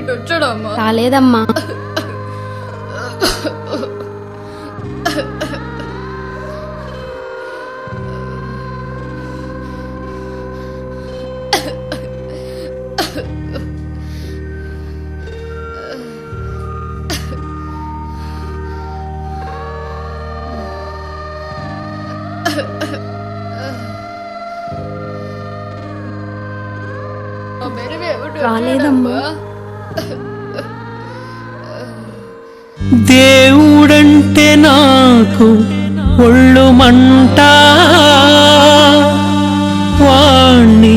ఇటు వచ్చాడమ్మా? రాలేదమ్మా. రాలేదమ్మా. దేవుడంటే నాకు ఒళ్ళు మంట, వాణ్ణి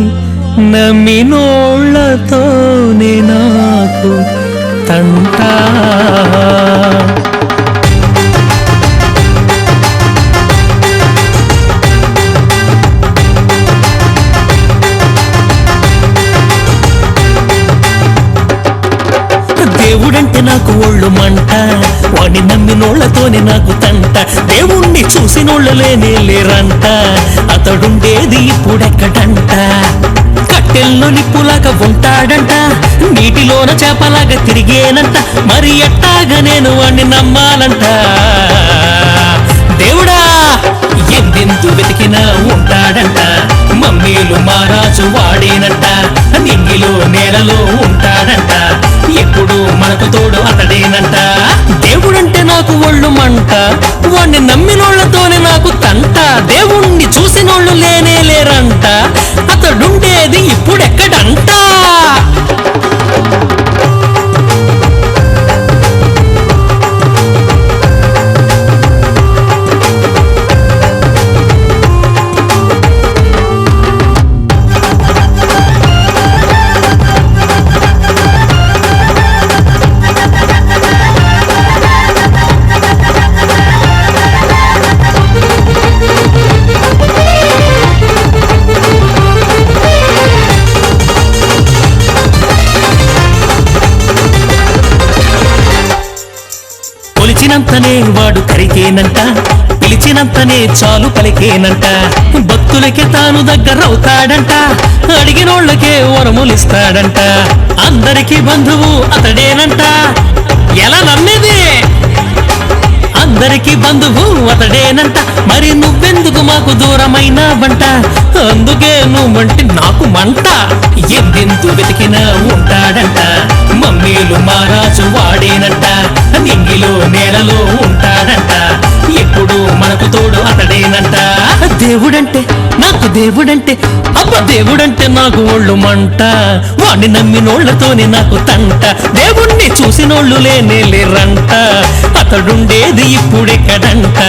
నమ్మినోళ్ళతోనే నాకు తంట. దేవుడంటే నాకు ఒళ్ళు మంట, వాడిని నమ్మినోళ్లతోనే నాకు తంట. దేవుణ్ణి చూసినోళ్ళు లేనే లేరంట, అతడుండేది ఇప్పుడెక్కడంట. కట్టెల్లో నిప్పులాగా ఉంటాడంట, నీటిలోన చేపలాగా తిరిగేనంట. మరి ఎట్టాగా నేను వాణ్ణి నమ్మాలంట? దేవుడా ఎందెందు వెతికినా ఉంటాడంట, మమ్మీలు మారాజు వాడేనంట. నింగిలో నేలలో ఉంటాడంట, ఎప్పుడు మనకు తోడు అతడేనంట. దేవుడంటే నాకు ఒళ్ళు మంట, వాణ్ణి నమ్మినోళ్లతోనే నాకు తంట. దేవుణ్ణి చూసినోళ్ళు లేనే లేరంట, అతడుండేది ఇప్పుడెక్కడంట. కొలిచినంతనే వాడు కరికేనంట, పిలిచినంతనే చాలు పలికేనంట. భక్తులకే తాను దగ్గరవుతాడంట, అడిగినోళ్ళకే వరములిస్తాడంట. అందరికీ బంధువు అతడేనంట, ఎలా నమ్మేది? అందరికీ బంధువు అతడేనంట. మరి నువ్వెందుకు మాకు దూరమైనావంట? అందుకే నువ్వంటే నాకు మంట. ఎందెందు వెతికినా ఉంటాడంట, మమ్మీలు మారాజు వాడేనంట. నింగిలో నేలలో ఉంటాడంట, ఎప్పుడు మనకు తోడు అతడేనంట. దేవుడంటే నాకు దేవుడంటే అబ్బ దేవుడంటే నాకు ఒళ్ళు మంట, వాడిని నమ్మినోళ్లతోనే నాకు తంట. దేవుణ్ణి చూసినోళ్ళు లేనే లేరంట, అతడుండేది ఇప్పుడెక్కడంట.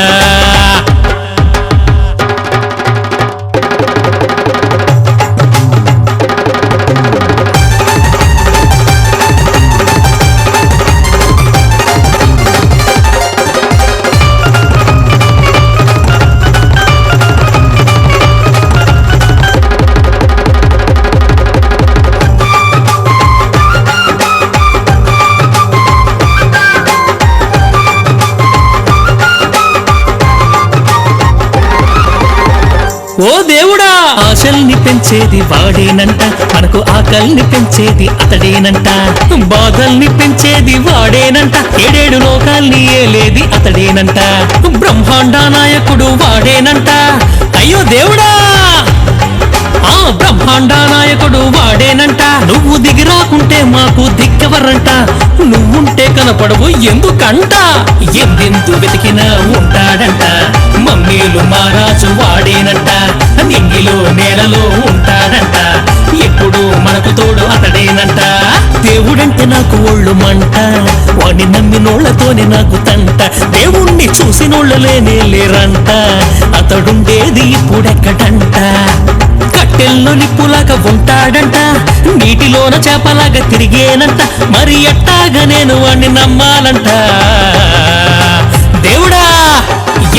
ఓ దేవుడా ఆశల్ని పెంచేది వాడేనంట, మనకు ఆకల్ని పెంచేది అతడేనంట. బాధల్ని పెంచేది వాడేనంట, ఏడేడు లోకాల్ని ఏలేది అతడేనంట. బ్రహ్మాండ నాయకుడు వాడేనంట. అయ్యో దేవుడా ఆ బ్రహ్మాండ నాయకుడు వాడేనంట. నువ్వు దిగిరాకుంటే మాకు దిక్కవరంట, నువ్వుంటే కనపడవు ఎందుకంట. ఎందెందు వెతికినా ఉంటాడంట, మమ్మీలు మారాజు వాడేనంట. నింగిలో నేలలో ఉంటాడంట, ఎప్పుడు మనకు తోడు అతడేనంట. దేవుడంటే నాకు ఒళ్ళు మంట, వాడిని నమ్మినోళ్లతోనే నాకు తంట. దేవుణ్ణి చూసినోళ్ళు లేనే లేరంట, అతడుండేది ఇప్పుడెక్కడంట. కట్టెల్లో నిప్పులాగా ఉంటాడంట, నీటిలోన చేపలాగా తిరిగేనంట. మరి ఎట్టాగా నేను వాణ్ణి నమ్మాలంట? దేవుడా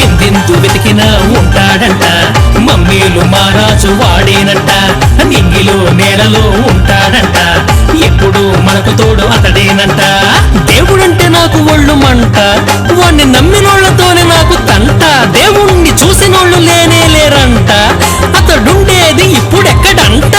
ఎందెందు వెతికినా ఉంటాడంట, మమ్మీలు మారాజు వాడేనంట. నింగిలో నేలలో ఉంటాడంట, ఎప్పుడు మనకు తోడు అతడేనంట. దేవుడంటే నాకు ఒళ్ళు మంట, వాణ్ణి నమ్మినోళ్లతోనే నాకు తంట. దేవుణ్ణి చూసినోళ్ళు లేనే లేరంట, అతడుండేది ఇప్పుడెక్కడంట.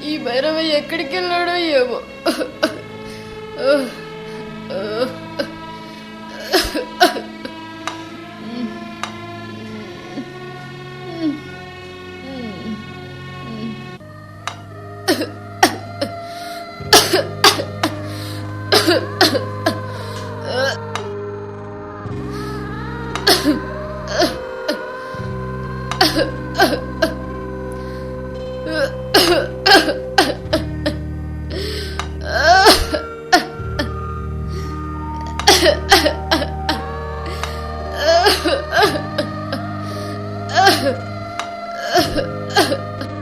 ఈ భైరవ ఎక్కడికి వెళ్ళాడో ఏమో.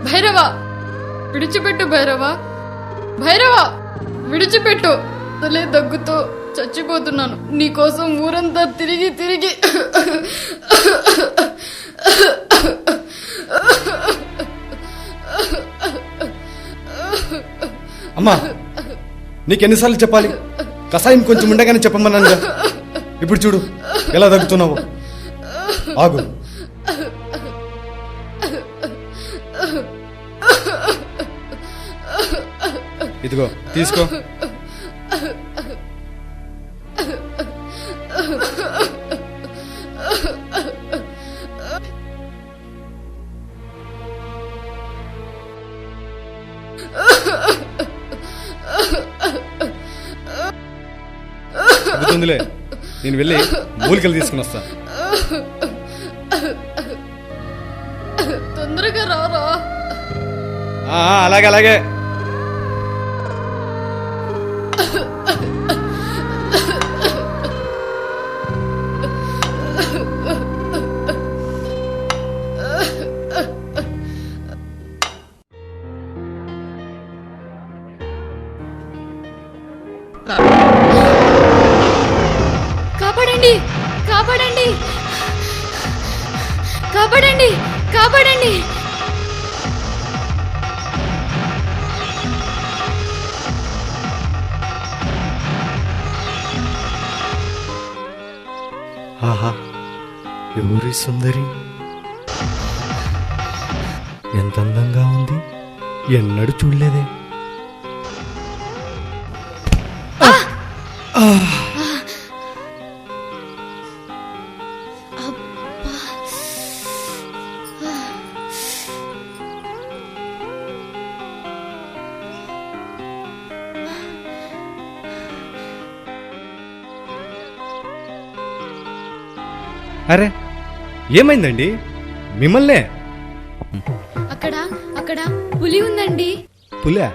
భైరవ విడిచిపెట్టు, భైరవ భైరవ విడిచిపెట్టు. తలే దగ్గుతో చచ్చిపోతున్నాను. నీకోసం ఊరంతా తిరిగి తిరిగి అమ్మా, నీకెన్నిసార్లు చెప్పాలి? కషాయం కొంచెం ఉండగానే చెప్పమన్నానుగా. ఇప్పుడు చూడు ఎలా దగ్గుతున్నావు. ఆగు. ఇదిగో తీసుకో. తగ్గుతుందిలే, నేను వెళ్ళి మూలికలు తీసుకుని వస్తా. తొందరగా రారా. అలాగే అలాగే. కాపాడండి, కాపాడండి, కాపాడండి, కాపాడండి. ఆహా, ఎవరి సుందరి, ఎంత అందంగా ఉంది. ఎన్నడూ చూడలేదే. అరే, ఏమైందండి? మిమ్మల్నే. అక్కడ అక్కడ పులి ఉందండి. పులా?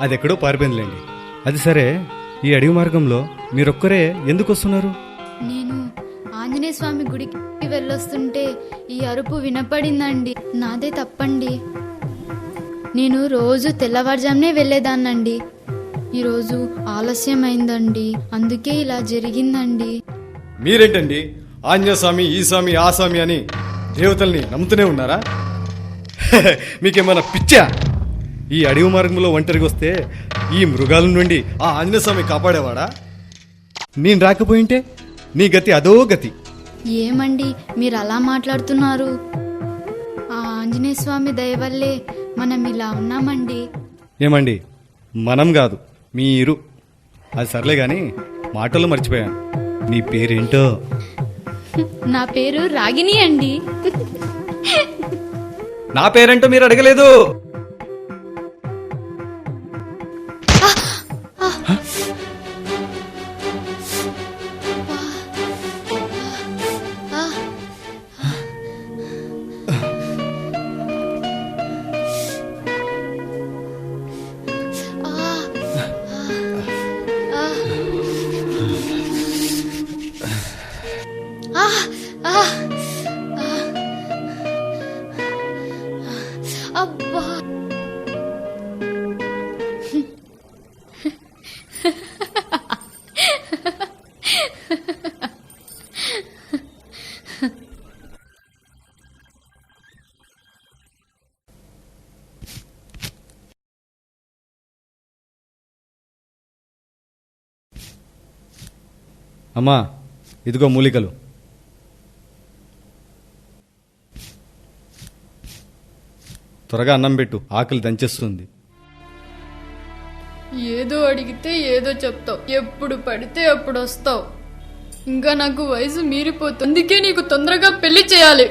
అది ఎక్కడో పారిపోయిందిలేండి. అది సరే, ఈ అడవి మార్గంలో మీరొక్కరే ఎందుకు వస్తున్నారు? నేను ఆంజనేయ స్వామి గుడికి వెళ్ళొస్తుంటే ఈ అరుపు వినపడిందండి. నాదే తప్పండి. నేను రోజు తెల్లవారుజామునే వెళ్ళేదాన్నండి. ఈరోజు ఆలస్యమైందండి, అందుకే ఇలా జరిగిందండి. మీరేంటండి ఆంజనేయ స్వామి, ఈ స్వామి, ఆ స్వామి అని దేవతల్ని నమ్ముతూనే ఉన్నారా? మీకేమైనా పిచ్చా? ఈ అడవి మార్గంలో ఒంటరిగా వస్తే ఈ మృగాల నుండి ఆ ఆంజనేయ స్వామి కాపాడేవాడా? నేను రాకపోయింటే నీ గతి అదో గతి. ఏమండి మీరు అలా మాట్లాడుతున్నారు? ఆ ఆంజనేయ స్వామి దయ వల్లే మనం ఇలా ఉన్నామండి. ఏమండి, మనం కాదు మీరు. అది సర్లే గాని మాటలు మర్చిపోయాను. నీ పేరేంటో? నా పేరు రాగిణి అండి. నా పేరేంటో మీరు అడగలేదు. అబ్బా, అమ్మా, ఇదిగో మూలికలు. త్వరగా అన్నం పెట్టు, ఆకలి దంచేస్తుంది. ఏదో అడిగితే ఏదో చెప్తావు, ఎప్పుడు పడితే అప్పుడు వస్తావు. ఇంకా నాకు వయసు మీరిపోతుంది, అందుకే నీకు తొందరగా పెళ్లి చేయాలి.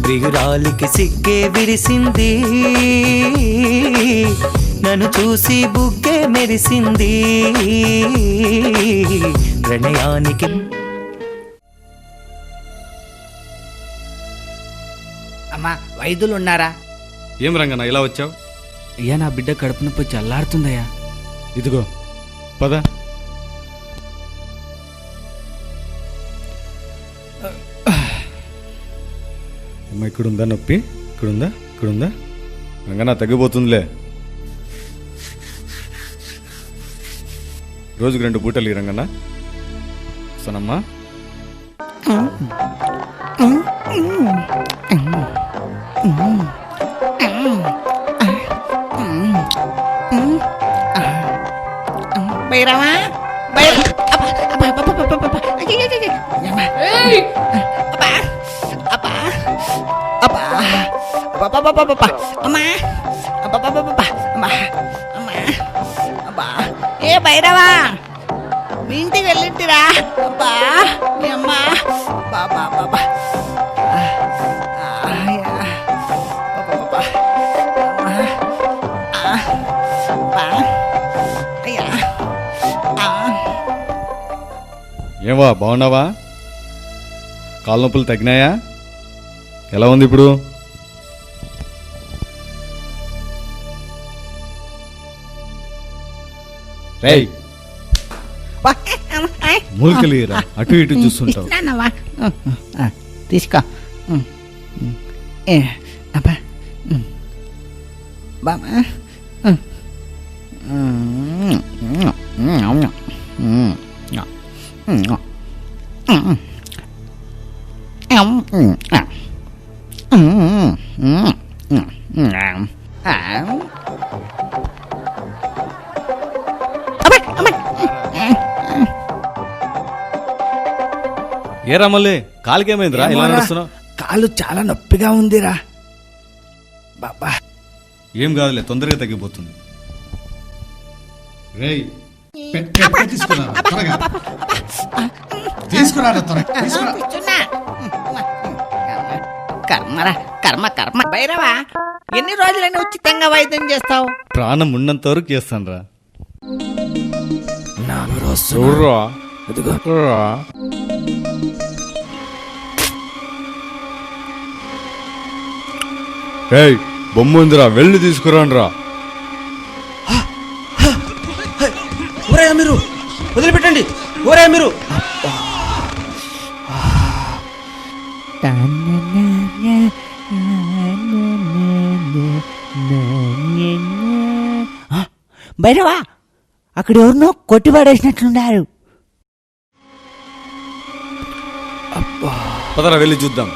ప్రియురాలికి సిగ్గే విరిసింది, నన్ను చూసి బుగ్గే మెరిసింది. ప్రణయానికి అమ్మా వైద్యులు ఉన్నారా? ఏం రంగన్న ఇలా వచ్చావు? అయ్యా నా బిడ్డ కడుపు నొప్పి చల్లారుతుందయ్యా. ఇదిగో పద. అమ్మ ఇక్కడుందా నొప్పి? ఇక్కడుందా? రంగన్న తగ్గిపోతుందిలే. రోజుకు 2 పూటలు ఈ రంగన్న. సనమ్మా బైరవా ఏ బైరవా మీ ఇంటికి వెళ్ళింటిరా? అబ్బా మీ అమ్మ బాబా బాబా ఏవా బాగున్నావా? కాళ్ళ నొప్పులు తగ్గినాయా? ఎలా ఉంది ఇప్పుడు? రేయ్ మూలికలేరా, అటు ఇటు చూస్తుంటావు. తీసుకో అబ్బా బాబా ఏ రమల్లే, కాలుకేమైందిరా ఇలా నడుస్తున్నావు? కాలు చాలా నొప్పిగా ఉందిరా బాబా. ఏం కాదులే, తొందరగా తగ్గిపోతుంది. రేయ్ కర్మరా కర్మ కర్మ. భైరవా ఎన్ని రోజులని ఉచితంగా వైద్యం చేస్తావు? ప్రాణం ఉన్నంత వరకు చేస్తాను రా. ఏయ్ బొమ్మ ఉందిరా, వెళ్ళి తీసుకురాను రా. మీరు వదిలిపెట్టండి. ఓరే మీరు భైరవా అక్కడ ఎవరినో కొట్టిపడేసినట్లున్నారు. పదరా వెళ్ళి చూద్దాం.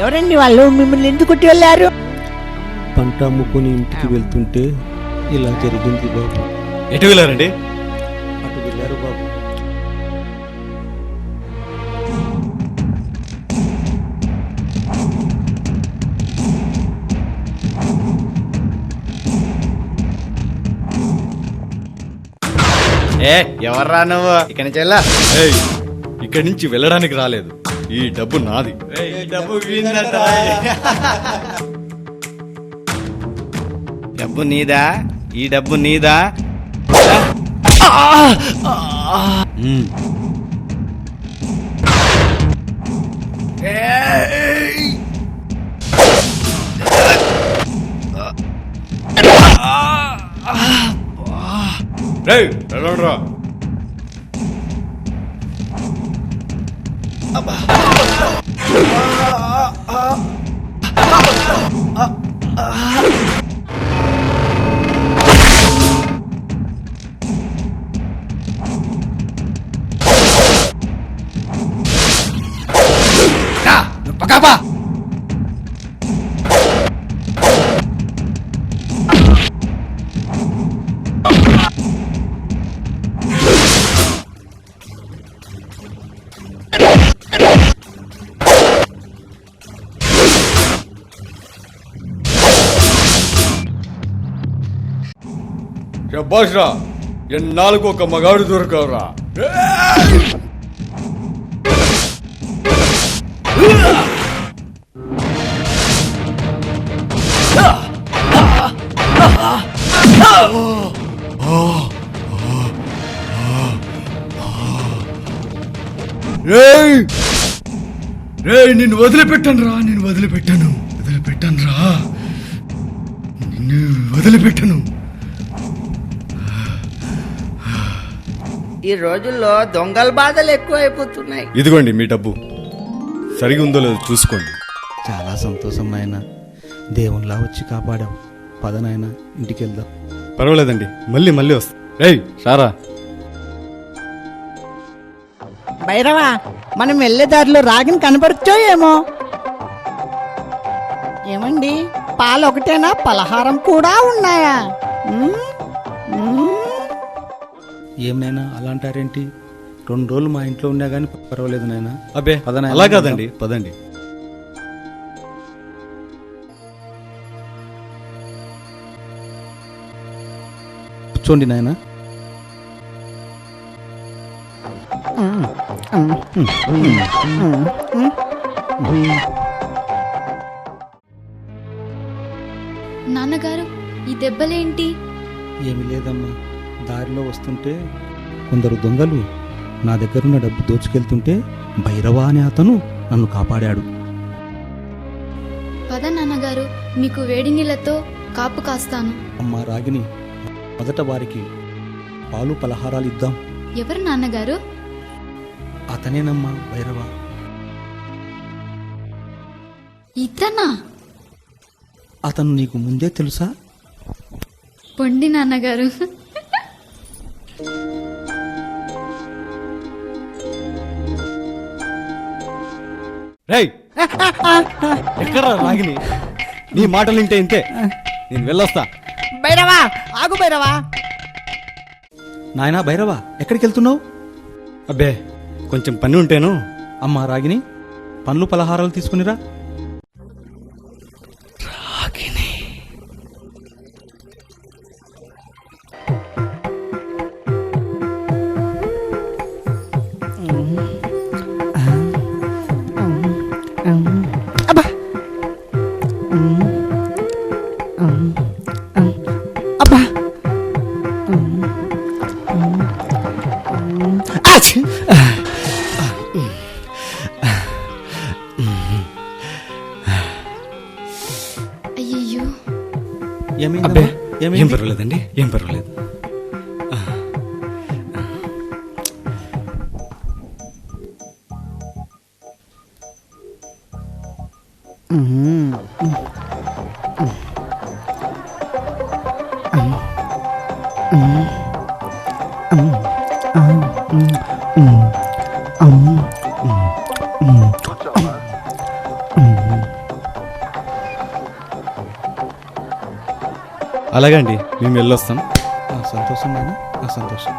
ఎవరండి వాళ్ళు? మిమ్మల్ని ఎందుకు కొట్టి వెళ్ళారు? పంట అమ్ముకొని ఇంటికి వెళ్తుంటే ఇలా జరిగింది బాబు. ఎటు వెళ్ళారండి? అటు వెళ్ళారు బాబు. ఎవర్రా నువ్వు? ఇక్కడి నుంచి వెళ్ళా. ఏయ్, ఇక్కడి నుంచి వెళ్ళడానికి రాలేదు. ఈ డబ్బు నాది. డబ్బు నీదా? ఈ డబ్బు నీదా? మ్మ్. రేయ్, వెళ్ళండ్రా. పకాపా శభాష్ రా, ఎన్నాళ్ళకు ఒక మగాడు దొరకవురా. రేయ్, రేయ్, నిన్ను వదిలిపెట్టాను రా, నిన్ను వదిలిపెట్టాను రా, నిన్ను వదిలిపెట్టను. ఈ రోజుల్లో దొంగల బాధలు ఎక్కువైపోతున్నాయి. ఇదిగోండి మీ డబ్బు, సరిగా ఉందో లేదో చూసుకోండి. చాలా సంతోషం నాయన, దేవునిలా వచ్చి కాపాడావు. పద నాయన, ఇంటికి వెళ్దాం. పర్వాలేదండి, మళ్ళీ మళ్ళీ వస్తా. రేయ్ సారా, భైరవా, మనం వెళ్ళే దారిలో రాగిని కనపరచో ఏమో. ఏమండి, పాలు ఒకటేనా? పలహారం కూడా ఉన్నాయా? ఏం నాయనా అలా అంటారేంటి? 2 రోజులు మా ఇంట్లో ఉన్నా కానీ పర్వాలేదు నాయనా. అబ్బే పద నాయనా, అలా కాదండి, పదండి. కూర్చోండి నాయనా. నాన్నగారు, ఈ దెబ్బలేంటి? ఏమి లేదమ్మా, దారిలో వస్తుంటే కొందరు దొంగలు నా దగ్గరున్న డబ్బు దోచుకెళ్తుంటే భైరవా అనే అతను నన్ను కాపాడాడు. పద నాన్నగారు, మీకు వేడి నీళ్ళతో కాపు కాస్తాను. అమ్మా రాగిని, మొదట వారికి పాలు పలహారాలు ఇద్దాం. ఎవరు నాన్నగారు? అతనేనమ్మా భైరవా. ఇతనా? అతను నీకు ముందే తెలుసా? పొండి నాన్నగారు. రేయ్, ఎక్కడ రాగిని? నీ మాటలు వింటే ఇంతే, నేను వెళ్ళొస్తా. భైరవా, ఆగు భైరవా. నాయనా భైరవా, ఎక్కడికి వెళ్తున్నావు? అబ్బే, కొంచెం పని ఉంటేను. అమ్మా రాగిని, పండ్లు పలహారాలు తీసుకునిరా. అబ్బా, అబ్బా, ఆచ్! అయ్యయ్యో, అబ్బే, ఏమైంది? ఏం పర్వాలేదండి, ఏం పర్వాలేదు. అలాగండి మేము వెళ్ళొస్తాం. సంతోషం నాయన, సంతోషం.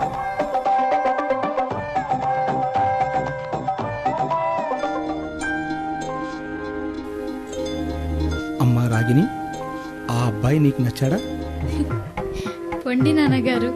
అమ్మా రాగిని, ఆ అబ్బాయి నీకు నచ్చాడా? పొండి నాన్నగారు.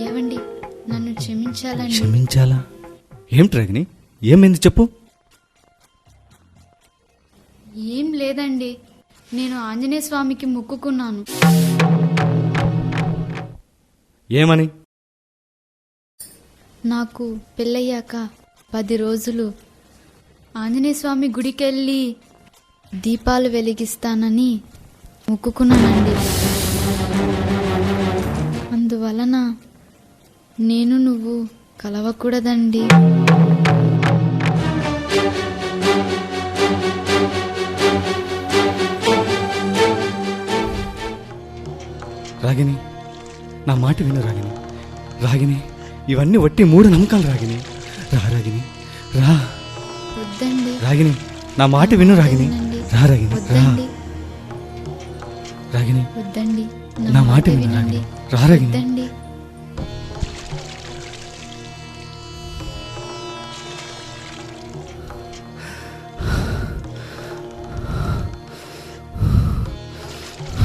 ఏవండి, నన్ను క్షమించాలండి. క్షమించాలా? ఏమిటి రాగిని, ఏమైంది చెప్పు. ఏం లేదండి, నేను ఆంజనేయ స్వామికి మొక్కుకున్నాను. ఏమని? నాకు పెళ్ళయ్యాక 10 రోజులు ఆంజనేయ స్వామి గుడికెళ్ళి దీపాలు వెలిగిస్తానని మొక్కుకున్నానండి. అందువలన నేను నువ్వు కలవకూడదండి. రాగిని, నా మాట విను రాగిని. రాగిని, ఇవన్నీ వట్టి మూఢ నమ్మకాలు రాగిని. రా రాగిని, రా. వద్దండి. రాగిని, నా మాట విను రాగిని. రా రాగిని, రా. వద్దండి. రాగిని, వద్దండి. నా మాట విను రాగిని. రా రాగిని. వద్దండి.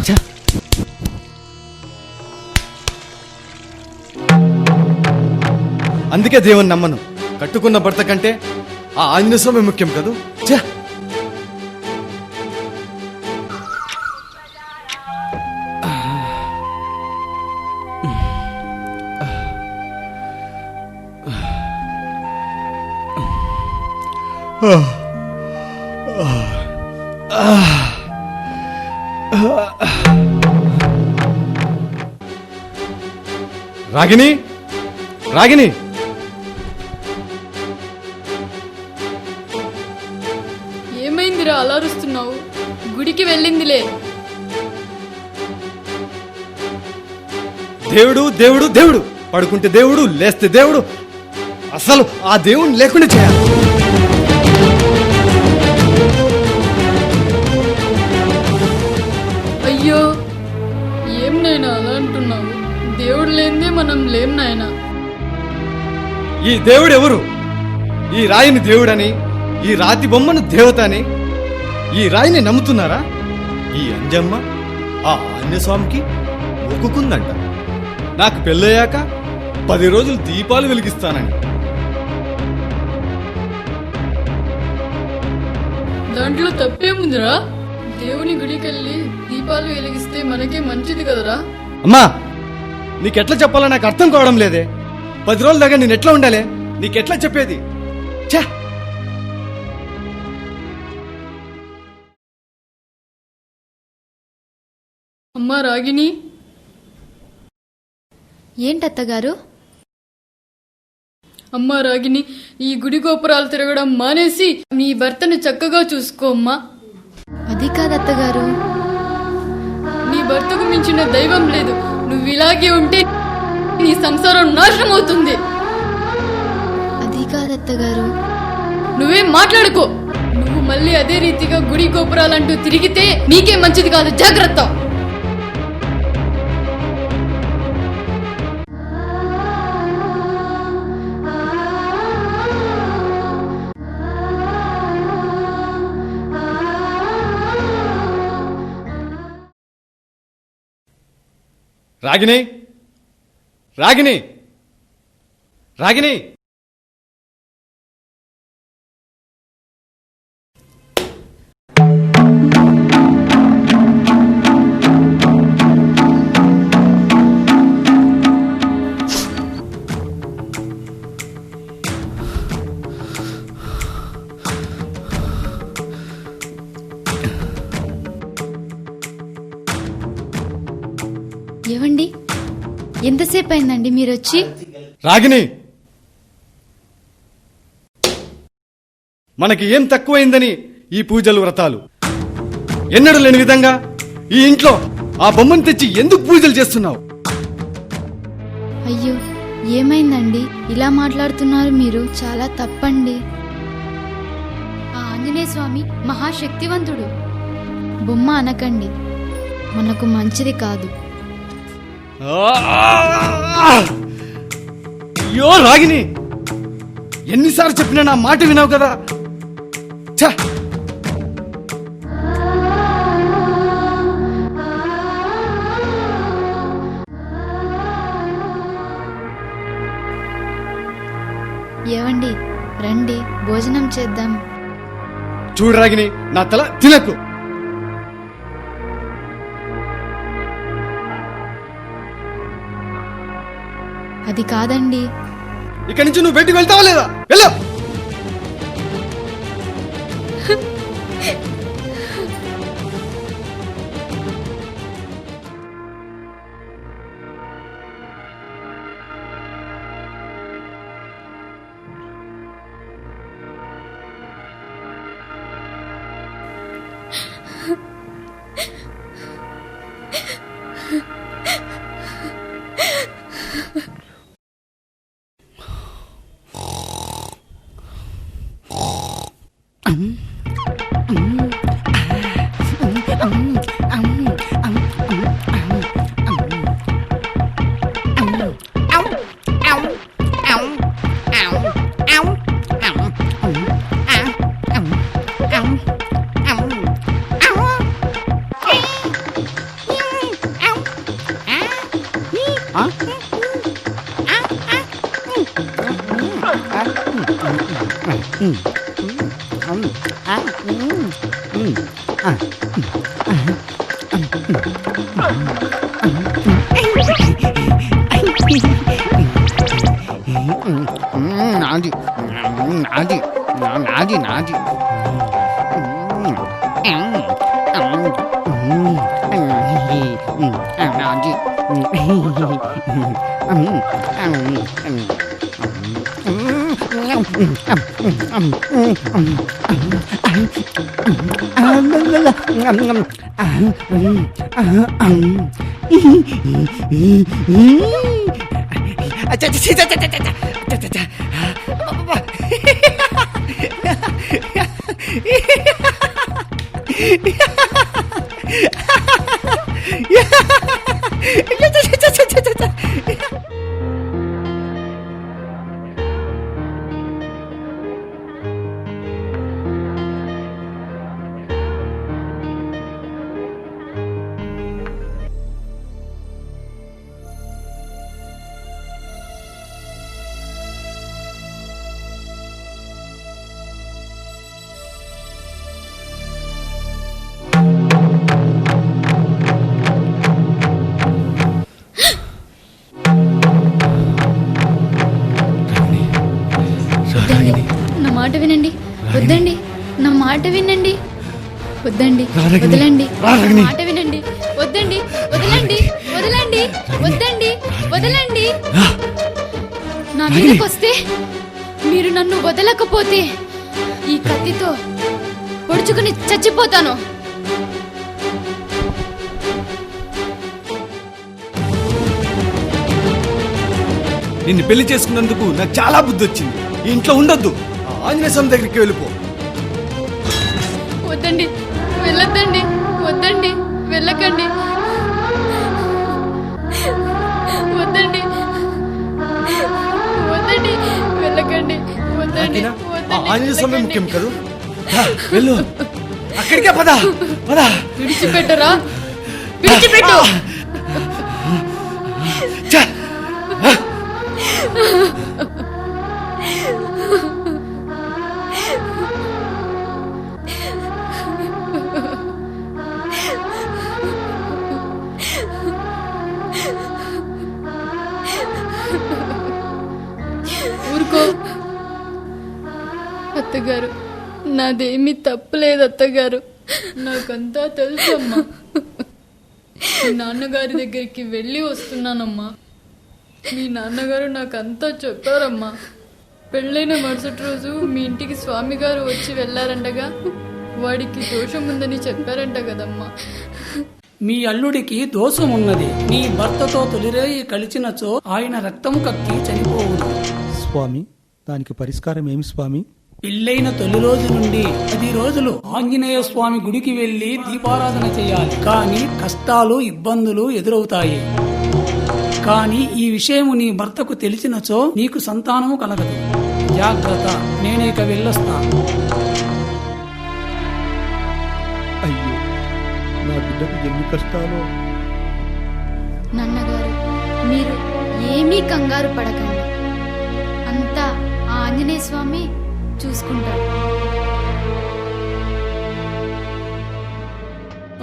ఛ! అందుకే దేవుని నమ్మను. కట్టుకున్న భర్త కంటే ఆ ఆంజనేయ స్వామి ముఖ్యం కదూ. ఛ! రాగిని, రాగిని, ఏమైందిరా అలా అరుస్తున్నావు? గుడికి వెళ్ళిందిలే. దేవుడు దేవుడు దేవుడు, పడుకుంటే దేవుడు, లేస్తే దేవుడు. అసలు ఆ దేవుడిని లేకుండా చేయాలి. అయ్యో, ఏం నాయనా అలా అంటున్నావు? దేవుడు లేనిదే మనం లేం నాయనా. ఈ దేవుడు ఎవరు? ఈ రాయిని దేవుడని, ఈ రాతి బొమ్మను దేవత అని ఈ రాయిని నమ్ముతున్నారా? ఈ అంజమ్మ ఆ ఆంజనేయ స్వామికి మొక్కుకుందంట నాకు పెళ్ళయ్యాక 10 రోజులు దీపాలు వెలిగిస్తానని. దాంట్లో తప్పేముందిరా? దేవుని గుడికెళ్ళి దీపాలు వెలిగిస్తే మనకే మంచిది కదరా. అమ్మా, నీకెట్లా చెప్పాలో నాకు అర్థం కావడం లేదే. 10 రోజుల దగ్గర నేను ఎట్లా ఉండాలి? నీకెట్లా చెప్పేది? ఛ! అమ్మా రాగిని, ఏంటత్తగారు? అమ్మా రాగిని, ఈ గుడి గోపురాలు తిరగడం మానేసి నీ భర్తను చక్కగా చూసుకో అమ్మా. అది కాదత్తగారు. నీ భర్తకు మించిన దైవం లేదు. నువ్వు ఇలాగే ఉంటే నీ సంసారం నాశనం అవుతుంది. అది కాదత్తగారు. నువ్వేం మాట్లాడుకో. నువ్వు మళ్ళీ అదే రీతిగా గుడి గోపురాలంటూ తిరిగితే నీకే మంచిది కాదు. జాగ్రత్త. రాగిని, రాగిని, రాగిని. ఏవండి, ఎంతసేపు అయిందండి మీరొచ్చి? రాగిని, మనకి ఏం తక్కువైందని ఈ పూజలు వ్రతాలు? ఎన్నడూ లేని విధంగా ఈ ఇంట్లో ఆ బొమ్మను తెచ్చి ఎందుకు పూజలు చేస్తున్నావు? అయ్యో, ఏమైందండి ఇలా మాట్లాడుతున్నారు మీరు? చాలా తప్పండి. ఆ ఆంజనేయ స్వామి మహాశక్తివంతుడు. బొమ్మ అనకండి, మనకు మంచిది కాదు. అయ్యో రాగిని, ఎన్నిసార్లు చెప్పినా నా మాట వినావు కదా. ఛ! ఏవండి, రండి భోజనం చేద్దాం. చూడు రాగిని, నా తల తినకు. అది కాదండి. ఇక్కడి నుంచి నువ్వు బయటికి వెళ్తావా లేదా? వెళ్ళు. నాది నాది నాది నాది మాట వినండి. వద్దండి, నా మాట వినండి. వద్దండి, రా రగిణి. వదలండి. రా నా రగిణి. మాట వినండి. వద్దండి, వదలండి, వదలండి, వద్దండి, వదలండి. నా మీదకి వస్తే మీరు నన్ను వదలకపోతే ఈ కత్తితో పొడుచుకుని చచ్చిపోతాను. నిన్ను పెళ్లి చేసుకున్నందుకు నాకు చాలా బుద్ధి వచ్చింది. ఈ ఇంట్లో ఉండొద్దు. ఆ ఆంజనేయ స్వామి దగ్గరికి వెళ్ళిపో. వద్దండి, వెళ్ళొద్దండి, వద్దండి, వెళ్ళకండి, వద్దండి, వద్దండి, వెళ్ళకండి, వద్దండి, నాకేనా? ఆ వద్దండి, ఆంజనేయ స్వామి వెళ్ళకండి. ముఖ్యం కదూ. రా, వెళ్ళు. అక్కడికే పద పద. విడిచిపెట్టరా, విడిచిపెట్టు. ఛ! ఊరుకో అత్తగారు, నాదేమీ తప్పులేదు అత్తగారు. నాకంతా తెలుసమ్మా. మీ నాన్నగారి దగ్గరికి వెళ్ళి వస్తున్నానమ్మా. మీ నాన్నగారు నాకంతా చెప్పారమ్మా. పెళ్ళైన మరుసటి రోజు మీ ఇంటికి స్వామి గారు వచ్చి వెళ్ళారంటగా, వాడికి దోషం ఉందని చెప్పారంట కదమ్మా. మీ అల్లుడికి దోషం ఉన్నది. నీ భర్తతో తొలిరేయి కలిచినచో ఆయన రక్తము కక్కి చనిపోవును. స్వామి, దానికి పరిష్కారం ఏమి స్వామి? పెళ్ళైన తొలి రోజు నుండి 10 రోజులు ఆంజనేయ స్వామి గుడికి వెళ్లి దీపారాధన చేయాలి. కానీ కష్టాలు ఇబ్బందులు ఎదురవుతాయి. కానీ ఈ విషయము నీ భర్తకు తెలిసినచో నీకు సంతానము కలగదు. జాగ్రత్త, నేనిక వెళ్ళొస్తా. అయ్యో, నా బిడ్డకు ఎన్ని కష్టాలో. నాన్నగారు, మీరు ఏమీ కంగారు పడకండి. అంతా ఆ ఆంజనేయ స్వామి చూసుకుంటాడు.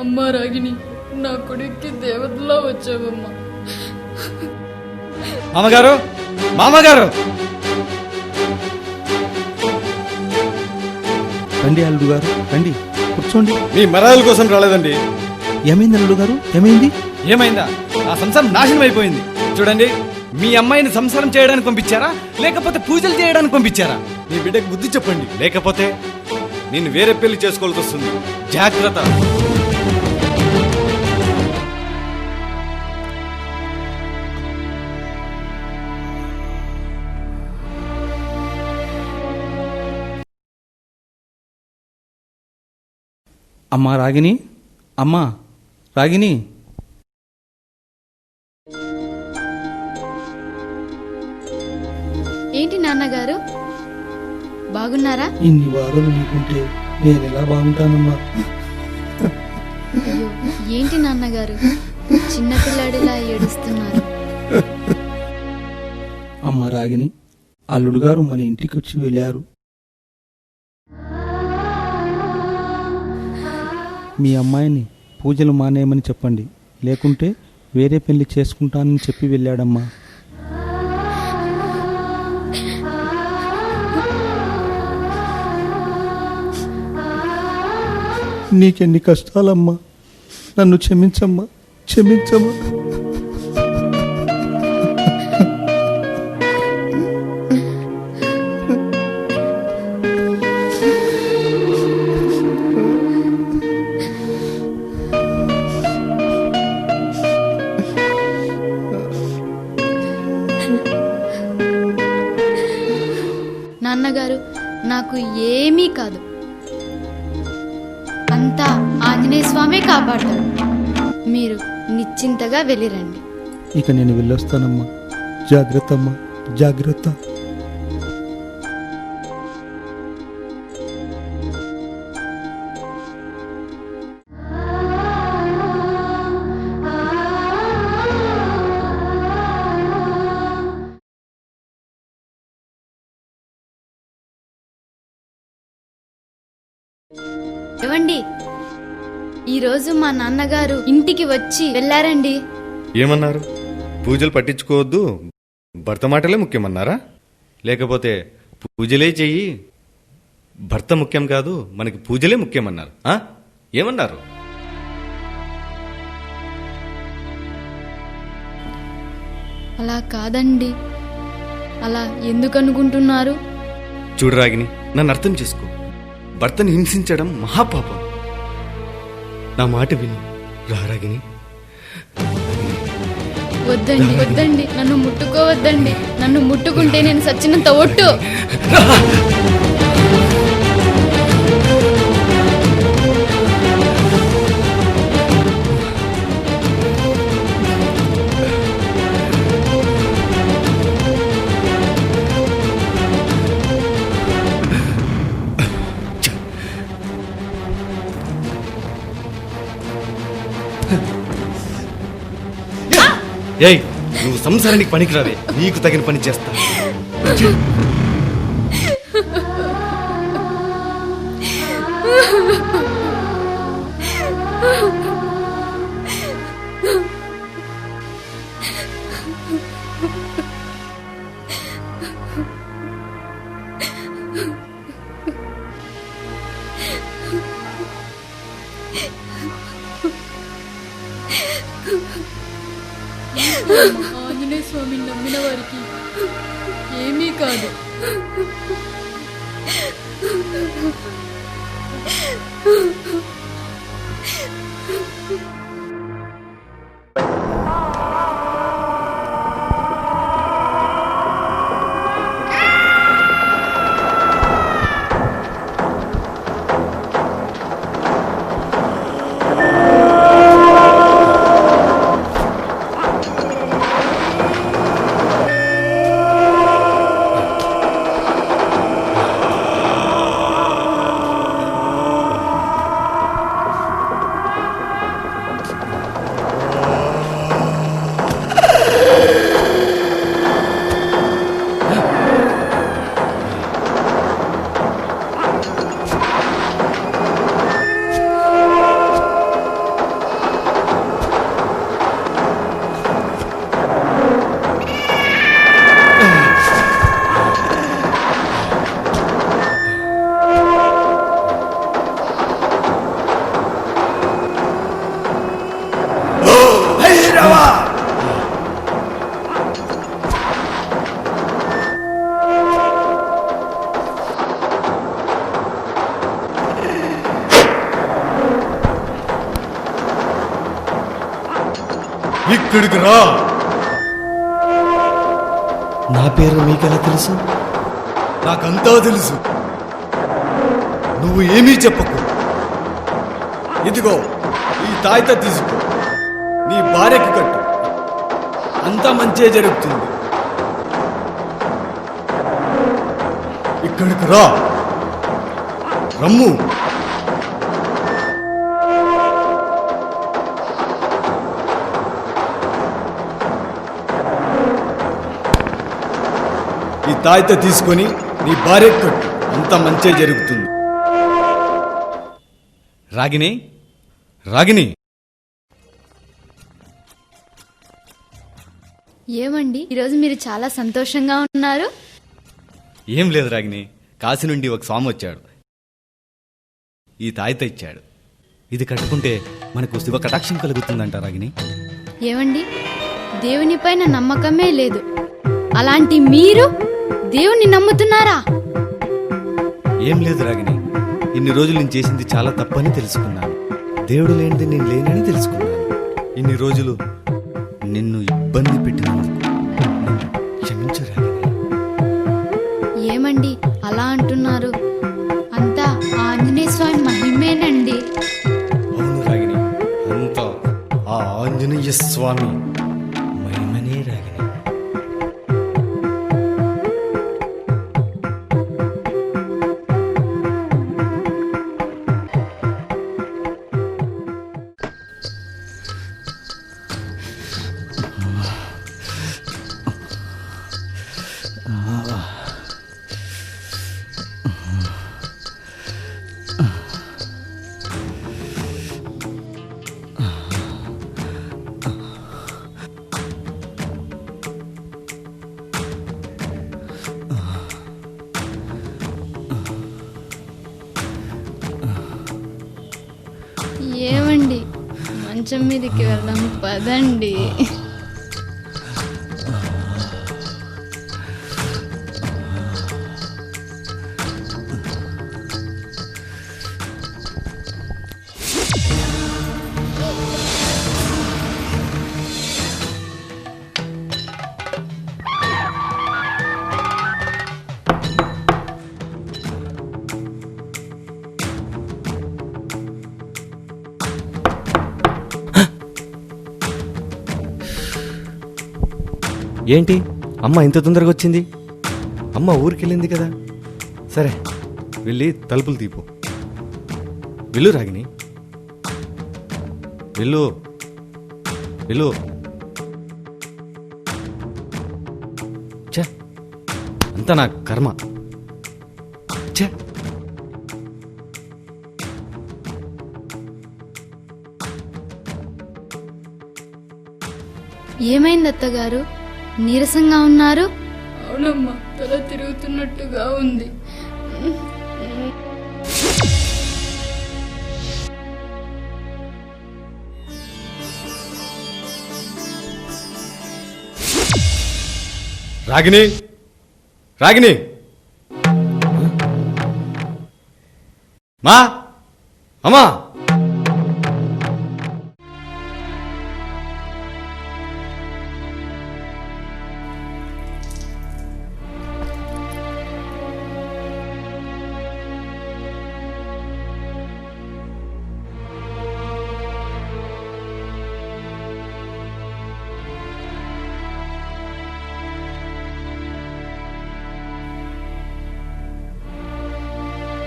అమ్మా రాగిణి, నా కొడుక్కి దేవతలా వచ్చావమ్మా. మామగారు, మామగారు. రండి అల్లుడు గారు, రండి, కూర్చోండి. మీ మరాల కోసం రాలేదండి. ఏమైంది అల్లుడు గారు, ఏమైంది? ఏమైందా? నా సంసారం నాశనం అయిపోయింది. చూడండి, మీ అమ్మాయిని సంసారం చేయడానికి పంపించారా, లేకపోతే పూజలు చేయడానికి పంపించారా? మీ బిడ్డకు బుద్ధి చెప్పండి, లేకపోతే నిన్ను వేరే పెళ్లి చేసుకోవాల్సి వస్తుంది. జాగ్రత్త. అమ్మా రాగిణి, అమ్మా రాగిణి. ఏంటి నాన్నగారు, బాగున్నారా? ఇన్ని బాధలు నీకుంటే నేను ఎలా బాగుంటానమ్మా? అయ్యో, ఏంటి నాన్నగారు చిన్నపిల్లాడిలా ఏడుస్తున్నారు? అమ్మ రాగిణి, అల్లుడు గారు మన ఇంటికి వచ్చి వెళ్ళారు. మీ అమ్మాయిని పూజలు మానేయమని చెప్పండి, లేకుంటే వేరే పెళ్లి చేసుకుంటానని చెప్పి వెళ్ళాడమ్మా. నీకెన్ని కష్టాలమ్మా, నన్ను క్షమించమ్మా, క్షమించమ్మా. నాన్నగారు, నాకు ఏమీ కాదు. అంతా ఆంజనేయ స్వామి కాపాడతాడు. మీరు నిశ్చింతగా వెళ్ళిరండి. ఇక నేను వెళ్ళొస్తానమ్మా. జాగ్రత్త అమ్మా, జాగ్రత్త. ఏవండి, ఈరోజు మా నాన్నగారు ఇంటికి వచ్చి వెళ్ళారండి. ఏమన్నారు? పూజలు పట్టించుకోవద్దు, భర్త మాటలే ముఖ్యమన్నారా? లేకపోతే పూజలే చెయ్యి, భర్త ముఖ్యం కాదు, మనకి పూజలే ముఖ్యమన్నారు. ఏమన్నారు? అలా కాదండి. అలా ఎందుకు అనుకుంటున్నారు? చూడు రాగిని, నన్ను అర్థం చేసుకో. భర్తని హింసించడం మహాపాపం. నా మాట విను. రా రాగిని. వద్దండి, వద్దండి, నన్ను ముట్టుకోవద్దండి. నన్ను ముట్టుకుంటే నేను సచ్చినంత ఒట్టు. ఏయ్, నువ్వు సంసారానికి పనికిరావే. నీకు తగిన పని చేస్తా. ఆంజనేయ స్వామిని నమ్మిన వారికి ఏమీ కాదు. ఇక్కడికి రా. నా పేరు మీకెలా తెలుసు? నాకంతా తెలుసు. నువ్వు ఏమీ చెప్పకు. ఇదిగో ఈ తాయిత తీసుకో, నీ భార్యకి కట్టు. అంతా మంచే జరుగుతుంది. ఇక్కడికి రా. రమ్ము. ఈ తాయిత తీసుకొని నీ భార్యకు కట్టు. అంత మంచే జరుగుతుంది. రాగిని, రాగిని. ఏమండి, ఈరోజు మీరు చాలా సంతోషంగా ఉన్నారు. ఏం లేదు రాగిని, కాశీ నుండి ఒక స్వామి వచ్చాడు. ఈ తాయిత ఇచ్చాడు. ఇది కట్టుకుంటే మనకు శివ కటాక్షం కలుగుతుందంట రాగిని. ఏమండి, దేవుని పైన నమ్మకమే లేదు. అలాంటి మీరు దేవుణ్ణి నమ్ముతున్నారా? ఏం లేదు రాగిని, ఇన్ని రోజులు నేను చేసింది చాలా తప్పని తెలుసుకున్నాను. దేవుడు లేనిది నేను లేనని తెలుసుకున్నాను. ఇన్ని రోజులు నిన్ను ఇబ్బంది పెట్టినందుకు నన్ను క్షమించు రాగిని. ఏమండి అలా అంటున్నారు? అంతా ఆ ఆంజనేయ స్వామి మహిమేనండి. అవును రాగిని, అంతా ఆ ఆంజనేయ స్వామి మహిమనే రాగిని. మంచం మీదకి వెళ్దాం పదండి. ఏంటి అమ్మ ఇంత తొందరగా వచ్చింది? అమ్మ ఊరికెళ్ళింది కదా. సరే వెళ్ళి తలుపులు తీపు. వెళ్ళు రాగిని, వెళ్ళు వెళ్ళు. ఛే, అంతా నా కర్మ. ఛే, ఏమైంది అత్తగారు, నీరసంగా ఉన్నారు? అవునమ్మా, తల తిరుగుతున్నట్టుగా ఉంది. రాగిని, రాగిని, మా అమ్మా.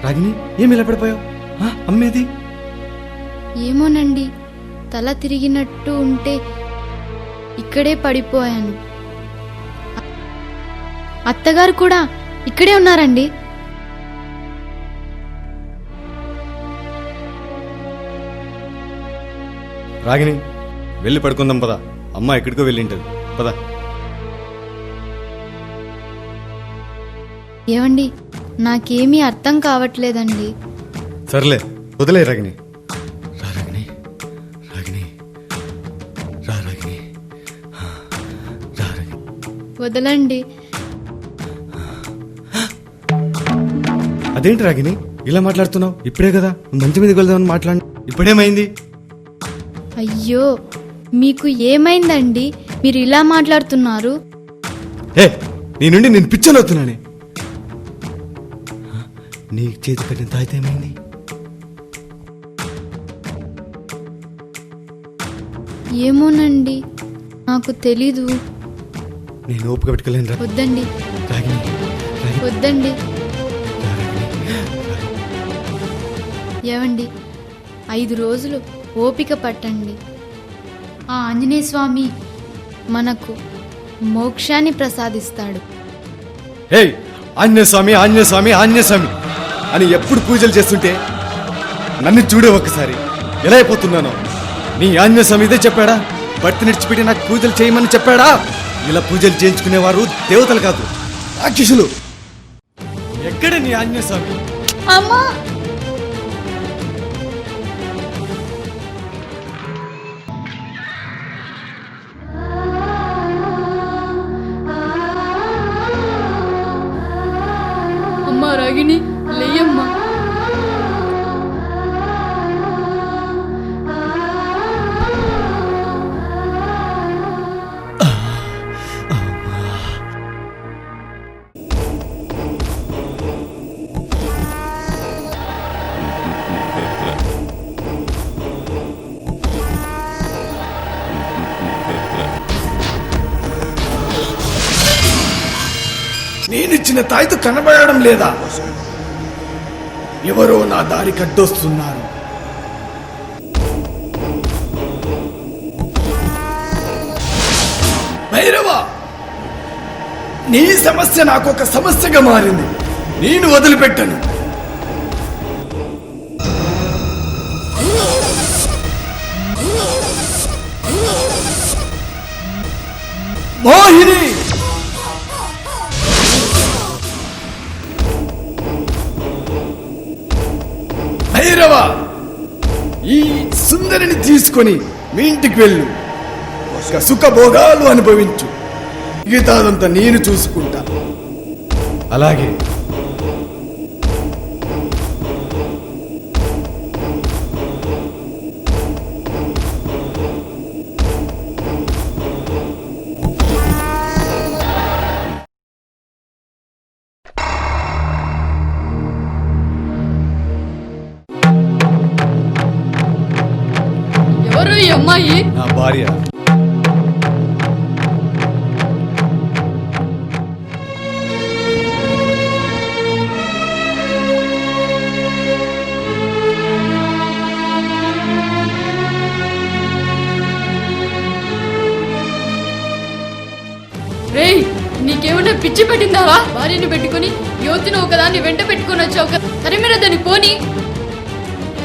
రాగిని, ఏమి ఇలా పడిపోయావు? అమ్మేది? ఏమోనండి, తల తిరిగినట్టు ఉంటే ఇక్కడే పడిపోయాను. అత్తగారు కూడా ఇక్కడే ఉన్నారండి. రాగిని, వెళ్ళి పడుకుందాం పద. అమ్మ ఎక్కడికో వెళ్ళింటది, పద. ఏవండి, నాకేమీ అర్థం కావట్లేదండి. సర్లే వదిలే రాగిని. రా రాగిని, రాగిని, రా రాగిని, రా రాగిని. వదలండి. అదేంటి రాగిని ఇలా మాట్లాడుతున్నావు? ఇప్పుడే కదా మంచి మీదకి వెళ్దామని మాట్లాడి, ఇప్పుడేమైంది? అయ్యో, మీకు ఏమైందండి? మీరు ఇలా మాట్లాడుతున్నారు. ఏ, నీ నుండి నేను పిచ్చనవుతున్నానే. నీ చేతి కట్టిన తాయితే ఏమైంది? ఏమోనండి, నాకు తెలీదు. నేను ఓపిక పెట్టుకోలేను రా. వద్దండి, రాగిని, రాగిని, వద్దండి. రా రాగిని. ఏవండి, 5 రోజులు ఓపిక పట్టండి. ఆ ఆంజనేయ స్వామి మనకు మోక్షాన్ని ప్రసాదిస్తాడు. హే, ఆంజనేయ స్వామి, ఆంజనేయ స్వామి, ఆంజనేయ స్వామి అని ఎప్పుడు పూజలు చేస్తుంటే నన్ను చూడే ఒక్కసారి ఎలా అయిపోతున్నానో. నీ ఆంజనేయ స్వామి ఇదే చెప్పాడా? భర్త నిడిచిపెట్టి నాకు పూజలు చేయమని చెప్పాడా? ఇలా పూజలు చేయించుకునేవారు దేవతలు కాదు, రాక్షసులు. ఎక్కడ నీ ఆంజనేయ స్వామి? అమ్మా, అమ్మా రాగిని, లేయమ్మా. నేనిచ్చిన తాయితో కనబడడం లేదా? ఎవరో నా దారి కట్టొస్తున్నారు. భైరవ, నీ సమస్య నాకు ఒక సమస్యగా మారింది. నేను వదిలిపెట్టను. మోహిని, భైరవ, ఈ సుందరిని తీసుకొని మీ ఇంటికి వెళ్ళు, ఒక సుఖభోగాలు అనుభవించు. మిగతాదంతా నేను చూసుకుంటా. అలాగే ఎవరు ఈ అమ్మాయి? నా భార్య. రేయ్, నీకేమన్నా పిచ్చి పట్టిందావా? భార్యని పెట్టుకుని యువతిని ఒకదాన్ని వెంట పెట్టుకుని వచ్చావు. తరిమిన దాన్ని పోని.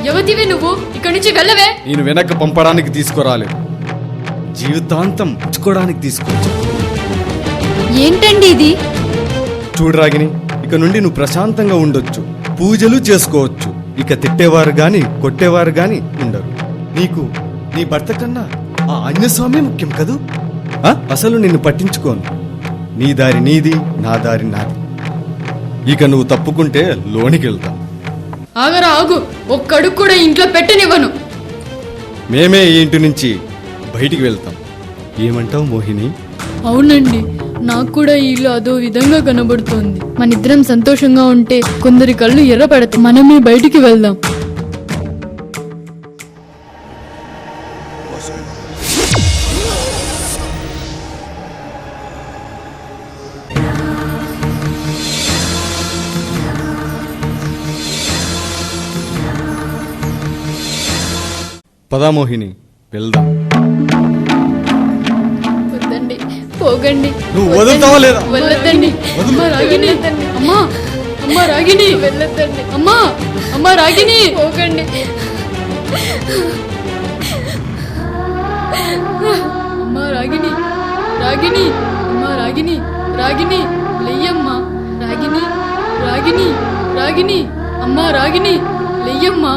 యువతివే నువ్వు, ఇక్కడి నుంచి వెళ్ళవే. నేను వెనక్కి పంపడానికి తీసుకురాలేదు, జీవితాంతం ఉంచుకోవడానికి తీసుకొచ్చా. ఏంటండి ఇది? చూడు రాగిని, ఇక నుండి నువ్వు ప్రశాంతంగా ఉండొచ్చు, పూజలు చేసుకోవచ్చు. ఇక తిట్టేవారు గాని కొట్టేవారు గాని ఉండరు. నీకు నీ భర్త కన్నా ఆ అన్యస్వామి ముఖ్యం కదూ. అసలు నిన్ను పట్టించుకోను. నీ దారి నీది, నా దారి నాది. ఇక నువ్వు తప్పుకుంటే లోనికి వెళ్తా. ఆగరా ఆగు, ఒక్కడుగు కూడా ఇంట్లో పెట్టనివ్వను. మేమే ఈ ఇంటి నుంచి బయటికి వెళ్తాం. ఏమంటావు మోహిని? అవునండి, నాకు కూడా ఈ ఇల్లు అదో విధంగా కనబడుతోంది. మనిద్దరం సంతోషంగా ఉంటే కొందరి కళ్ళు ఎర్రపడతాయి. మనమే బయటికి వెళ్దాం. పదా మోహిని, వెళ్దాం. వద్దండి, పోగండి. నువ్వు వదులుతావా లేదా? వెళ్ళొద్దండి. అమ్మా రాగిని, అమ్మా అమ్మా రాగిని, వెళ్ళొద్దండి. అమ్మా అమ్మా రాగిని, పోగండి. అమ్మా రాగిని, రాగిని, అమ్మా రాగిని, రాగిని లెయ్యమ్మా. రాగిని, రాగిని, రాగిని, అమ్మా రాగిని లెయ్యమ్మా.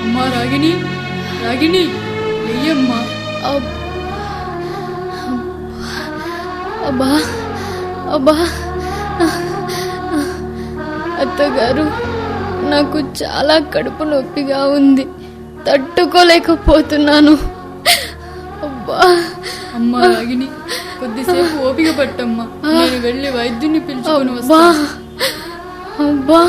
అమ్మా రాగిని, రాగిని లెయ్యమ్మా. అబ్బా అబ్బా, అత్తగారు, నాకు చాలా కడుపు నొప్పిగా ఉంది, తట్టుకోలేకపోతున్నాను. అబ్బా. అమ్మా రాగిని, కొద్దిసేపు ఓపిక పట్టమ్మా. నేను వెళ్ళి వైద్యుని పిలుచుకొని అబ్బా వస్తాను. అబ్బా.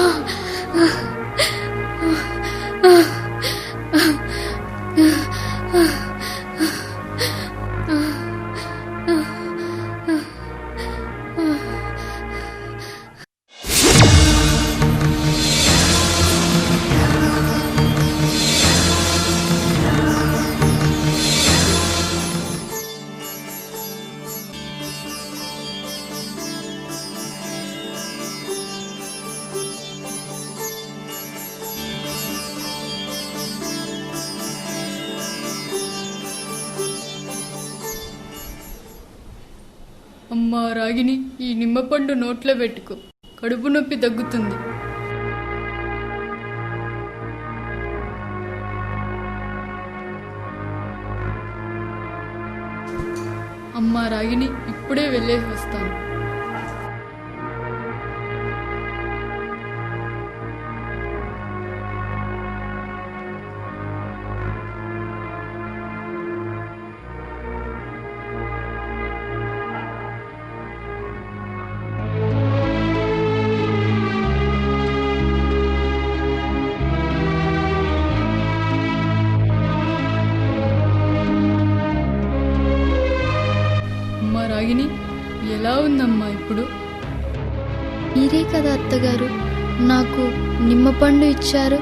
అమ్మా రాగిని, ఈ నిమ్మపండు నోట్లో పెట్టుకో, కడుపు నొప్పి తగ్గుతుంది. అమ్మా రాగిని, ఇప్పుడే వెళ్ళేసి వస్తాను. రాగిని, ఎలా ఉందమ్మా ఇప్పుడు? మీరే కదా అత్తగారు నాకు నిమ్మపండు ఇచ్చారు.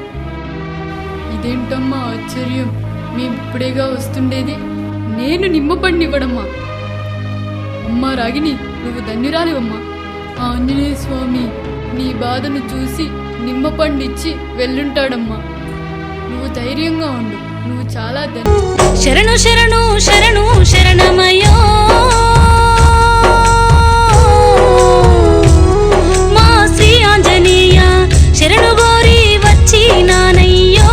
ఇదేంటమ్మా ఆశ్చర్యం, మేము ఇప్పుడేగా వస్తుండేది. నేను నిమ్మపండివ్వడమ్మా. అమ్మా రాగిని, నువ్వు ధన్యురాలివమ్మా. ఆ ఆంజనేయ స్వామి నీ బాధను చూసి నిమ్మపండిచ్చి వెళ్ళుంటాడమ్మా. నువ్వు ధైర్యంగా ఉండు. నువ్వు చాలా శరణు శరణు శరణు శరణమయో మా శ్రీ ఆంజనేయ శరణు గోరి వచ్చినానయ్యో.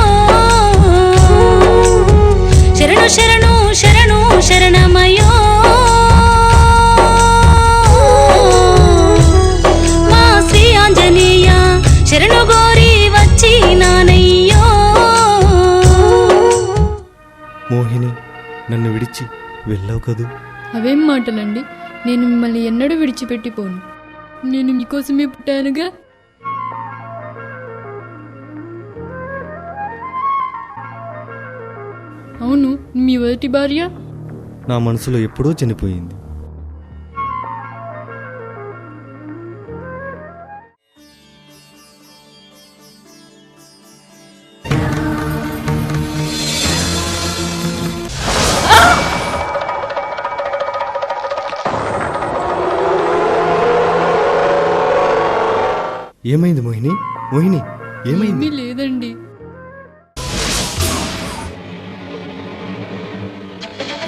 శరణు శరణు శరణు శరణమయో మా శ్రీ ఆంజనేయ శరణు గోరి వచ్చినానయ్యో. మోహిని, నన్ను విడిచి వెళ్ళవు కదూ. అవేం మాటలండి, నేను మిమ్మల్ని ఎన్నడూ విడిచిపెట్టిపోను. నేను మీకోసమే పుట్టానుగా. అవును, మీ మొదటి భార్య నా మనసులో ఎప్పుడో చనిపోయింది. ఏమైంది మోహిని? మోహిని, ఏమైంది? ఏమీ లేదండి.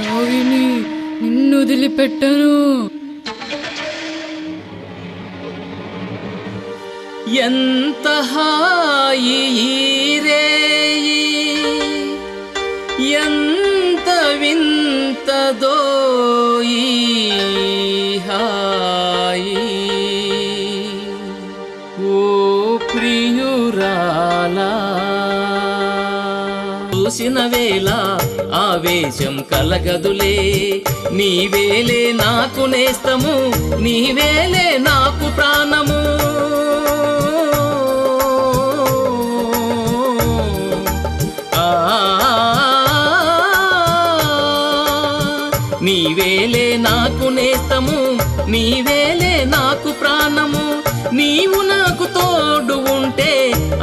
రాగిని, నిన్ను వదిలిపెట్టను. ఎంత హాయి ఈ రేయి, ఎంత వింతదో ఈ హాయి. ఓ ప్రియురాలా, చూసిన వేళ ఆవేశం కలగదులే. నీవేలే నాకు నేస్తము, నీవేలే నాకు ప్రాణము. నీవేలే నాకు నేస్తము, నీవేలే నాకు ప్రాణము. నీవు నాకు తోడు ఉంటే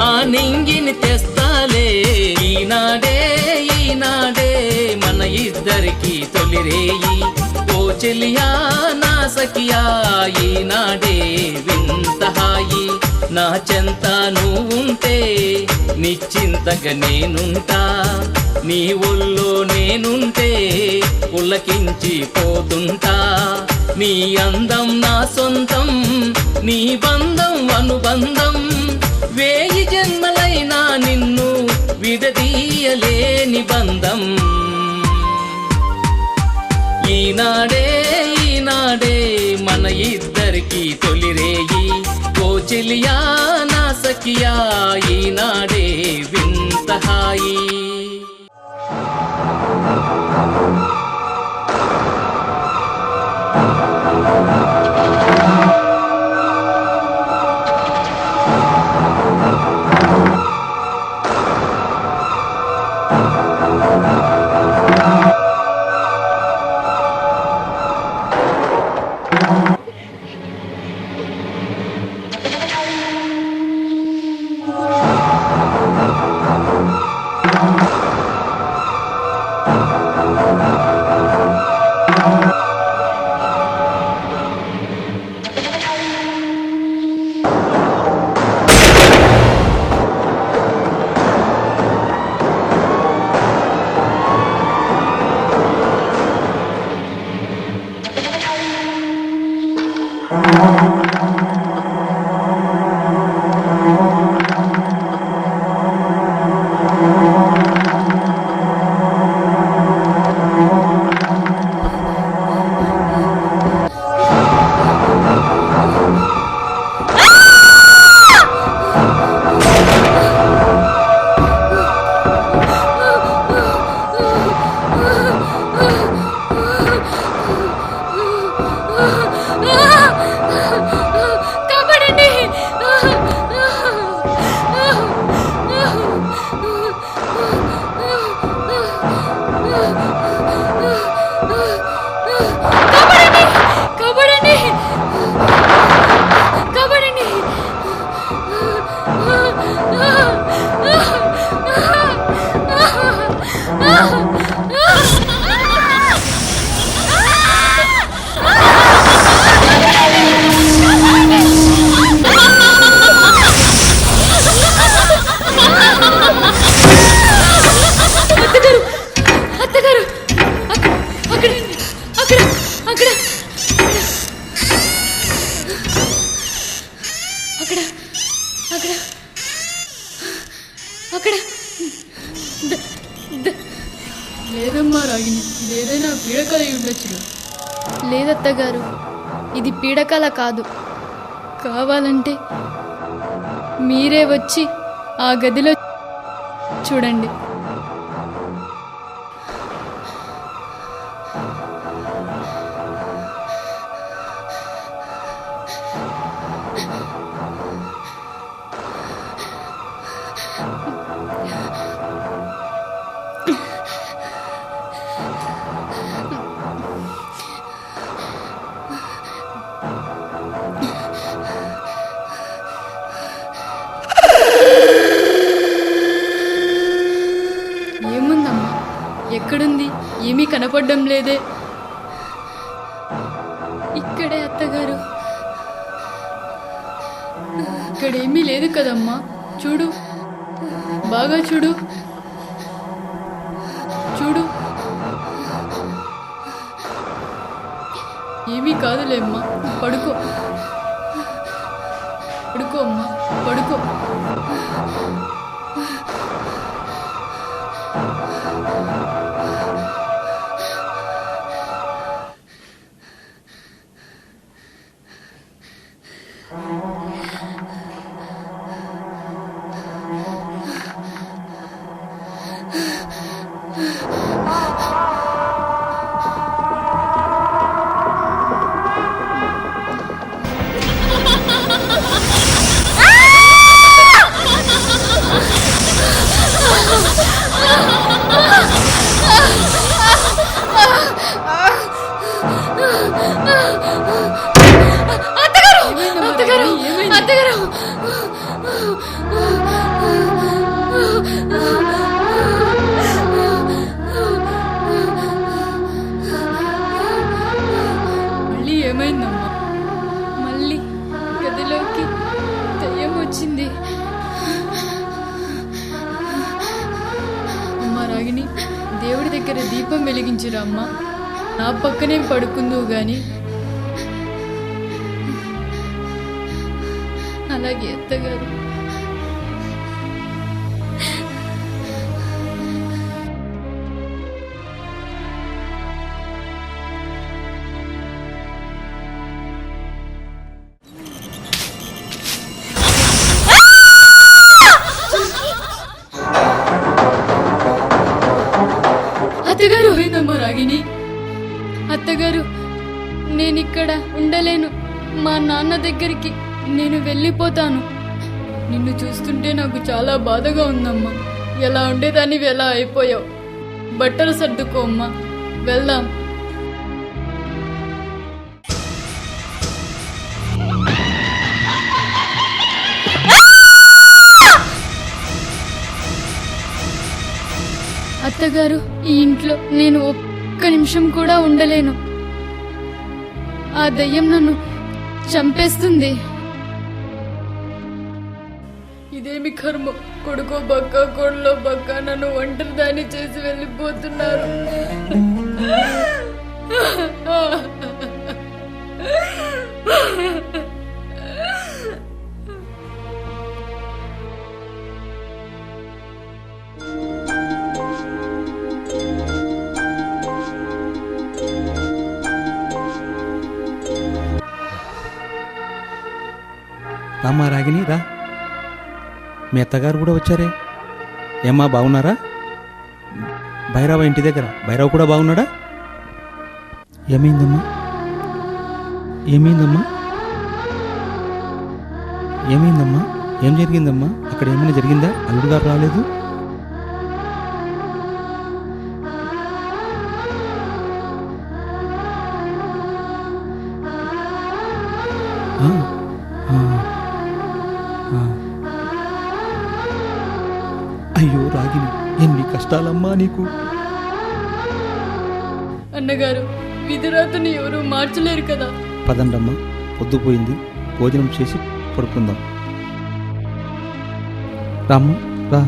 ఆ నింగిని తెస్తాలే. ఈనాడే ఈనాడే మన ఇద్దరికి తొలిరేయి. ఓ చెలియా నా సఖియా, ఈనాడే వింత హాయి. నా చెంత నువ్వుంటే నిశ్చింతగా నేనుంటా. నీ ఒళ్ళో నేనుంటే పులకించి పోతుంటా. నీ అందం నా సొంతం, నీ బంధం అనుబంధం. 1000 జన్మలైనా నిన్ను విడదీయలేని బంధం. ఈనాడే ఈనాడే మన ఇద్దరికి తొలిరేయి. ఓ చెలియా నా సఖియా, ఈనాడే వింత హాయి. అక్కడ అక్కడ అక్కడ లేదమ్మా రాగిని, ఇదేదైనా పీడకల ఉండొచ్చు. లేదత్తగారు, ఇది పీడకల కాదు. కావాలంటే మీరే వచ్చి ఆ గదిలో చూడండి. ఏముందమ్మా, ఎక్కడుంది? ఏమీ కనపడడం లేదే. ఇక్కడే అత్తగారు. ఇక్కడేమీ లేదు కదమ్మా, చూడు, బాగా చూడు చూడు. ఏమీ కాదులేమ్మా, పడుకో పడుకో అమ్మా, పడుకో. అత్తగారు, అత్తగారు, మళ్ళీ ఏమైందమ్మా? మళ్ళీ గదిలోకి దయ్యం వచ్చింది. అమ్మా రాగిని, దేవుడి దగ్గర దీపం వెలిగించురా అమ్మా. నా పక్కనే పడుకుందువు గాని. అలాగే అత్తగారు. అత్తగారు, పోయిందమ్మా రాగిని. అత్తగారు, నేనిక్కడ ఉండలేను. మా నాన్న దగ్గరికి నేను వెళ్ళిపోతాను. నిన్ను చూస్తుంటే నాకు చాలా బాధగా ఉందమ్మా. ఎలా ఉండేదాన్ని ఎలా అయిపోయావు. బట్టలు సర్దుకో అమ్మా, వెళ్దాం. అత్తగారు, ఈ ఇంట్లో నేను ఒక్క నిమిషం కూడా ఉండలేను. ఆ దయ్యం నన్ను చంపేస్తుంది. ఇదేమి కర్మ, కొడుకో బక్క, కోడలో బక్క నన్ను ఒంటరి దాన్ని చేసి వెళ్ళిపోతున్నారు. రామ్మా రాగిని, రా. మీ అత్తగారు కూడా వచ్చారే. ఏమ్మా, బాగున్నారా? భైరవ ఇంటి దగ్గర భైరవ్ కూడా బాగున్నాడా? ఏమైందమ్మా? ఏమైందమ్మా? ఏమైందమ్మా? ఏం జరిగిందమ్మా? అక్కడ ఏమైనా జరిగిందా? అల్లుడు గారు రాలేదు? అయ్యో రాగిని, ఎన్ని కష్టాలమ్మా నీకు. అన్నగారు, విధిరాతని ఎవరు మార్చలేరు కదా. పదండమ్మా, పొద్దుపోయింది, భోజనం చేసి పడుకుందాం. రామ్మా, రా.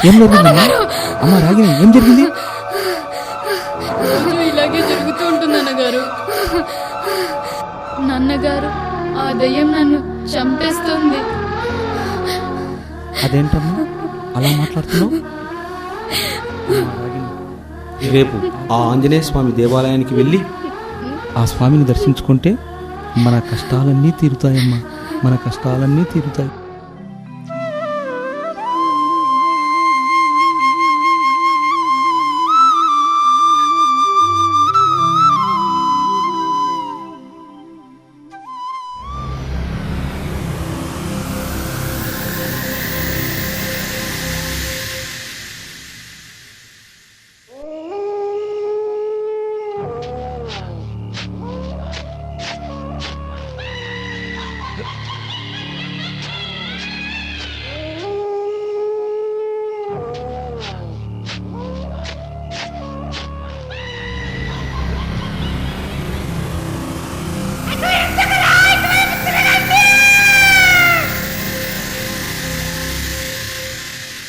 ఏం జరిగిందమ్మా? అమ్మ రాగిని ఏం జరిగింది? రోజు ఇలాగే జరుగుతూ ఉంటుంది అన్నగారు. నాన్నగారు, ఆ దయ్యం నన్ను చంపేస్తుంది. అదేంటమ్మా అలా మాట్లాడుతున్నావు? రేపు ఆ ఆంజనేయ స్వామి దేవాలయానికి వెళ్ళి ఆ స్వామిని దర్శించుకుంటే మన కష్టాలన్నీ తీరుతాయమ్మా, మన కష్టాలన్నీ తీరుతాయి.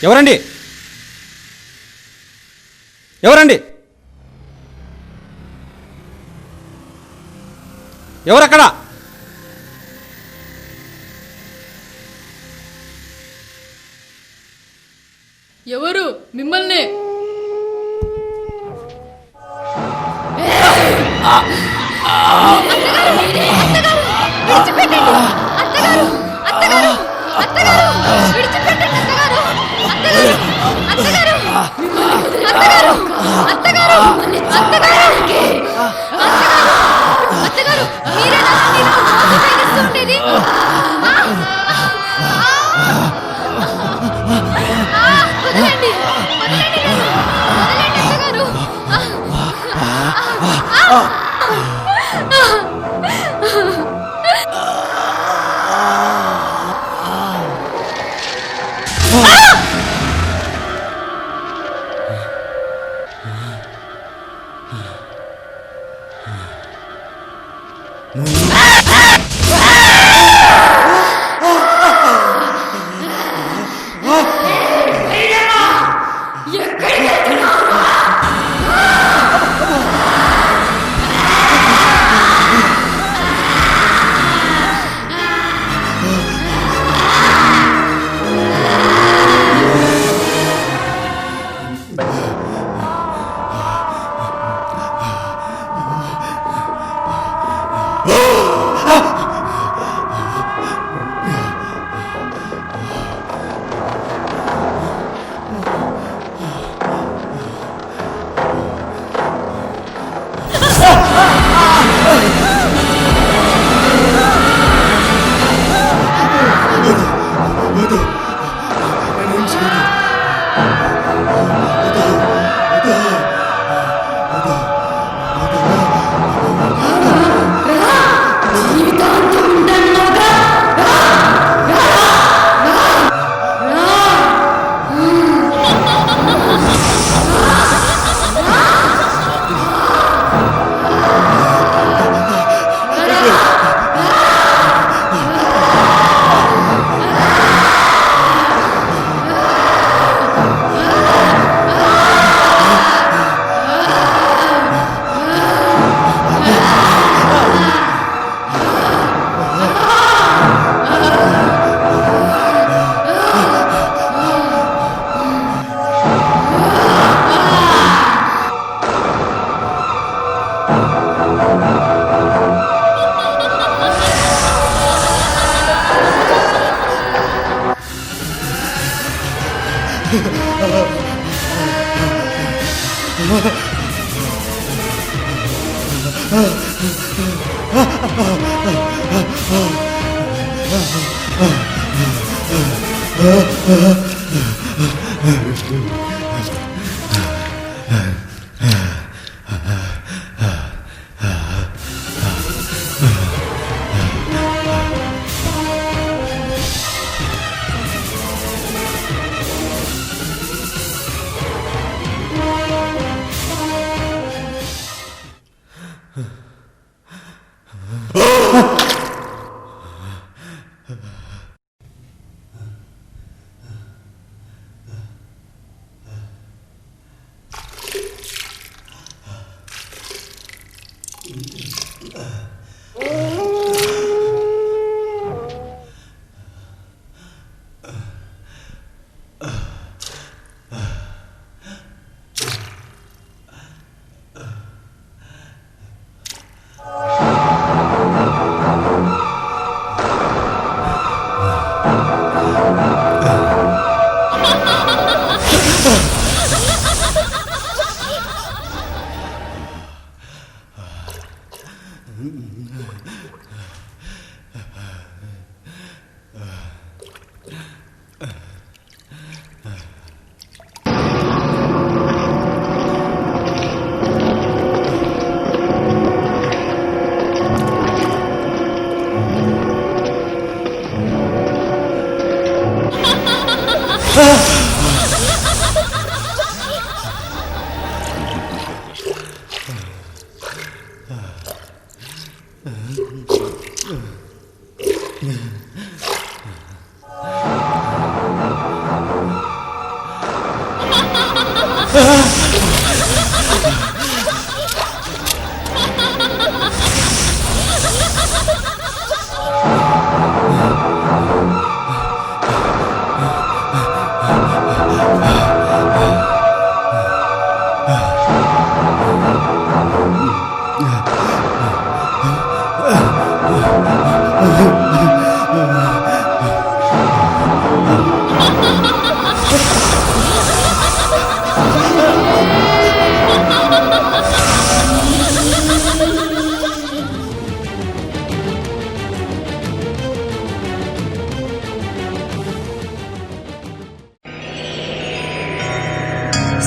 ఎవరండి? ఎవరండి? ఎవరక్కడ? ఎవరు? మిమ్మల్ని.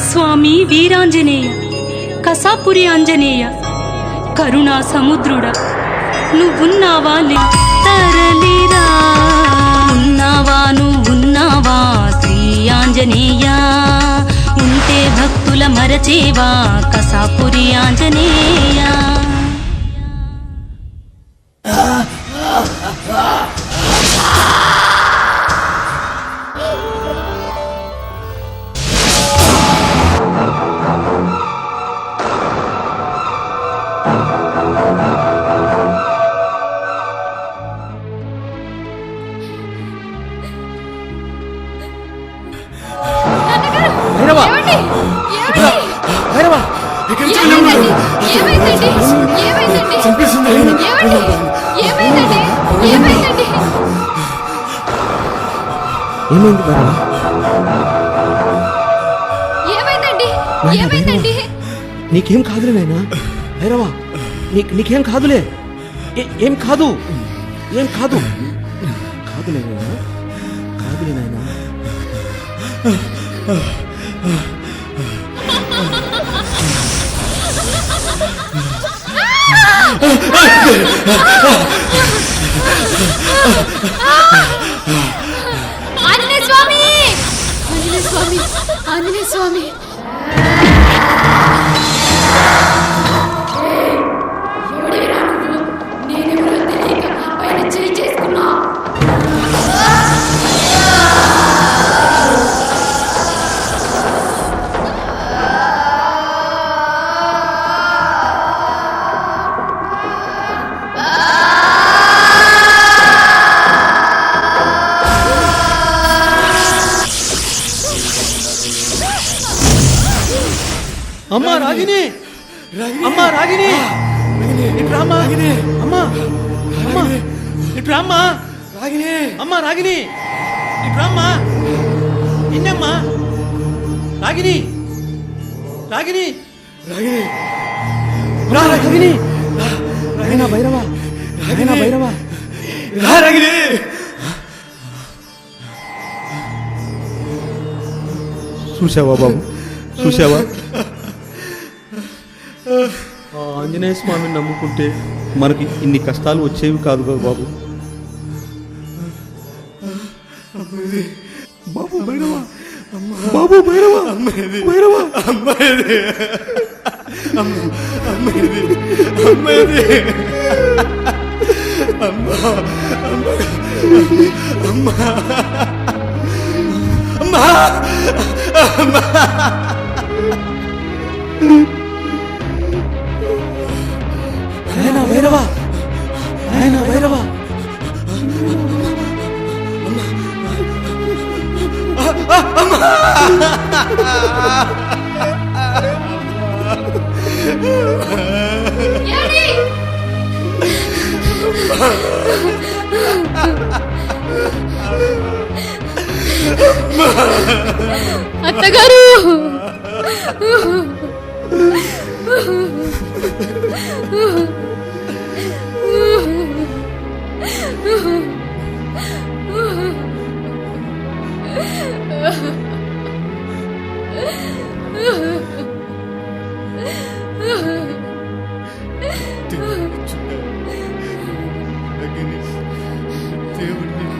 స్వామి వీరాంజనేయ కసాపురి ఆంజనేయ కరుణా సముద్రుడా నువ్వున్నావా తరలిరా ఉన్నావా నువ్వున్నావా శ్రీ ఆంజనేయ ఉంటే భక్తుల మరచేవా కసాపురి ఆంజనేయ ఏమైంది భైరవ? ఏమైందండి? నీకేం కాదులే నాయనా భైరవ, నీకేం కాదులే, ఏం కాదు, ఏం కాదు, కాదులే నాయనా, కాదులే నాయనా. ఆంజనేయ స్వామి, ఆంజనేయ స్వామి, ఆంజనేయ స్వామి. ఎవడిరా నువ్వు? నేనెవరో తెలియక పైన చేయి చేసుకున్నా. అమ్మా రాగిని, అమ్మా రాగిని, ఇట్రామ్మా, అమ్మా, అమ్మా, ఇట్రామ్మా రాగిని, అమ్మా రాగిని, ఇట్రామ్మా, ఎన్నమ్మా రాగిని, రాగిని, రాగిని, రా రాగిని, రాగినా భైరవ, రాగినా భైరవ, రా రాగిని. చూసావా బాబు, చూసావా? ఆంజనేయ స్వామిని నమ్ముకుంటే మనకి ఇన్ని కష్టాలు వచ్చేవి కాదు కదా బాబు. బాబు భైరవ, బాబు భైరవ, భైరవ, అమ్మాయి, అమ్మాయి, నాయనా భైరవ, నాయనా భైరవ, అత్తగారు,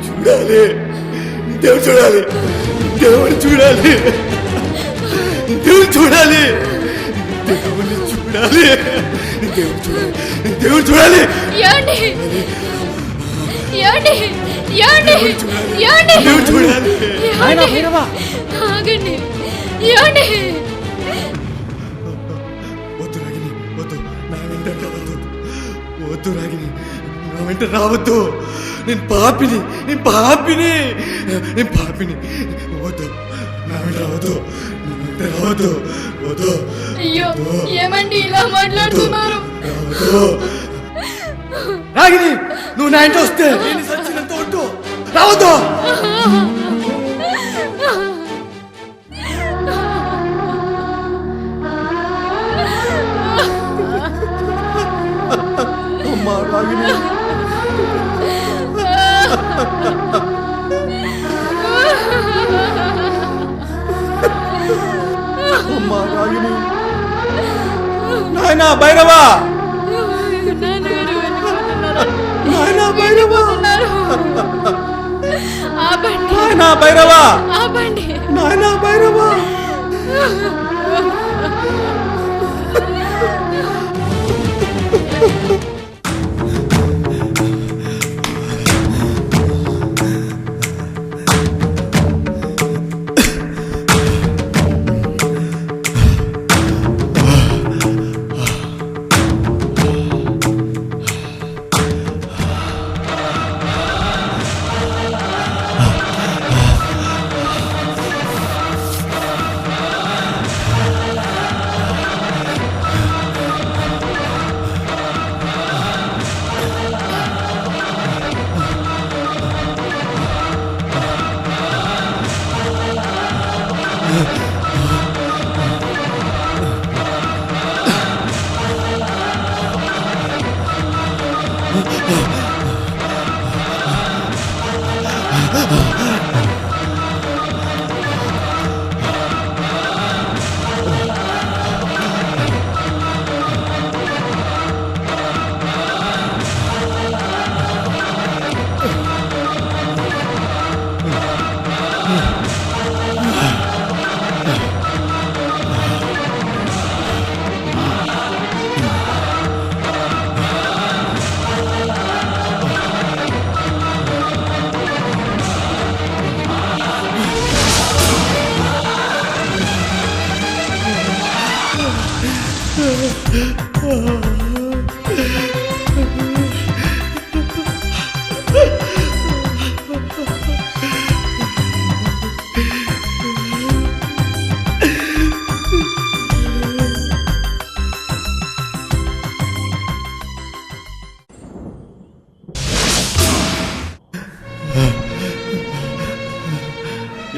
చూడాలి, దేవుడు చూడాలి, దేవుడు చూడాలి, దేవుడు చూడాలి, దేవుడిని చూడాలి, దేవుడు చూడాలి, దేవుడు చూడాలి. ఏమండి ఏమండి దేవుడు చూడాలి. ఏమండి? ఆగండి ఏమండి వద్దు రాగిని, వద్దు, నా వెంట రావద్దు. వద్దు రాగిని, నా వెంట రావద్దు. నేను పాపిని, నేను పాపిని, నేను పాపిని. వద్దు, నా వెంట రావద్దు, నా వెంట రావద్దు. వద్దు, అయ్యో ఏమండి ఇలా మాట్లాడుతున్నారు? రావద్దు. రాగిని, నువ్వు నా ఇంట వస్తే నేను సచ్చినంత వద్దు, రావద్దు. అమ్మా రాగిని, అమ్మా రాగిని, నాయనా భైరవా, నాన్నగారు వెళ్ళిపోతున్నారు. నాయనా భైరవా, ఆపండి నాయనా భైరవా, ఆపండి నాయనా భైరవా.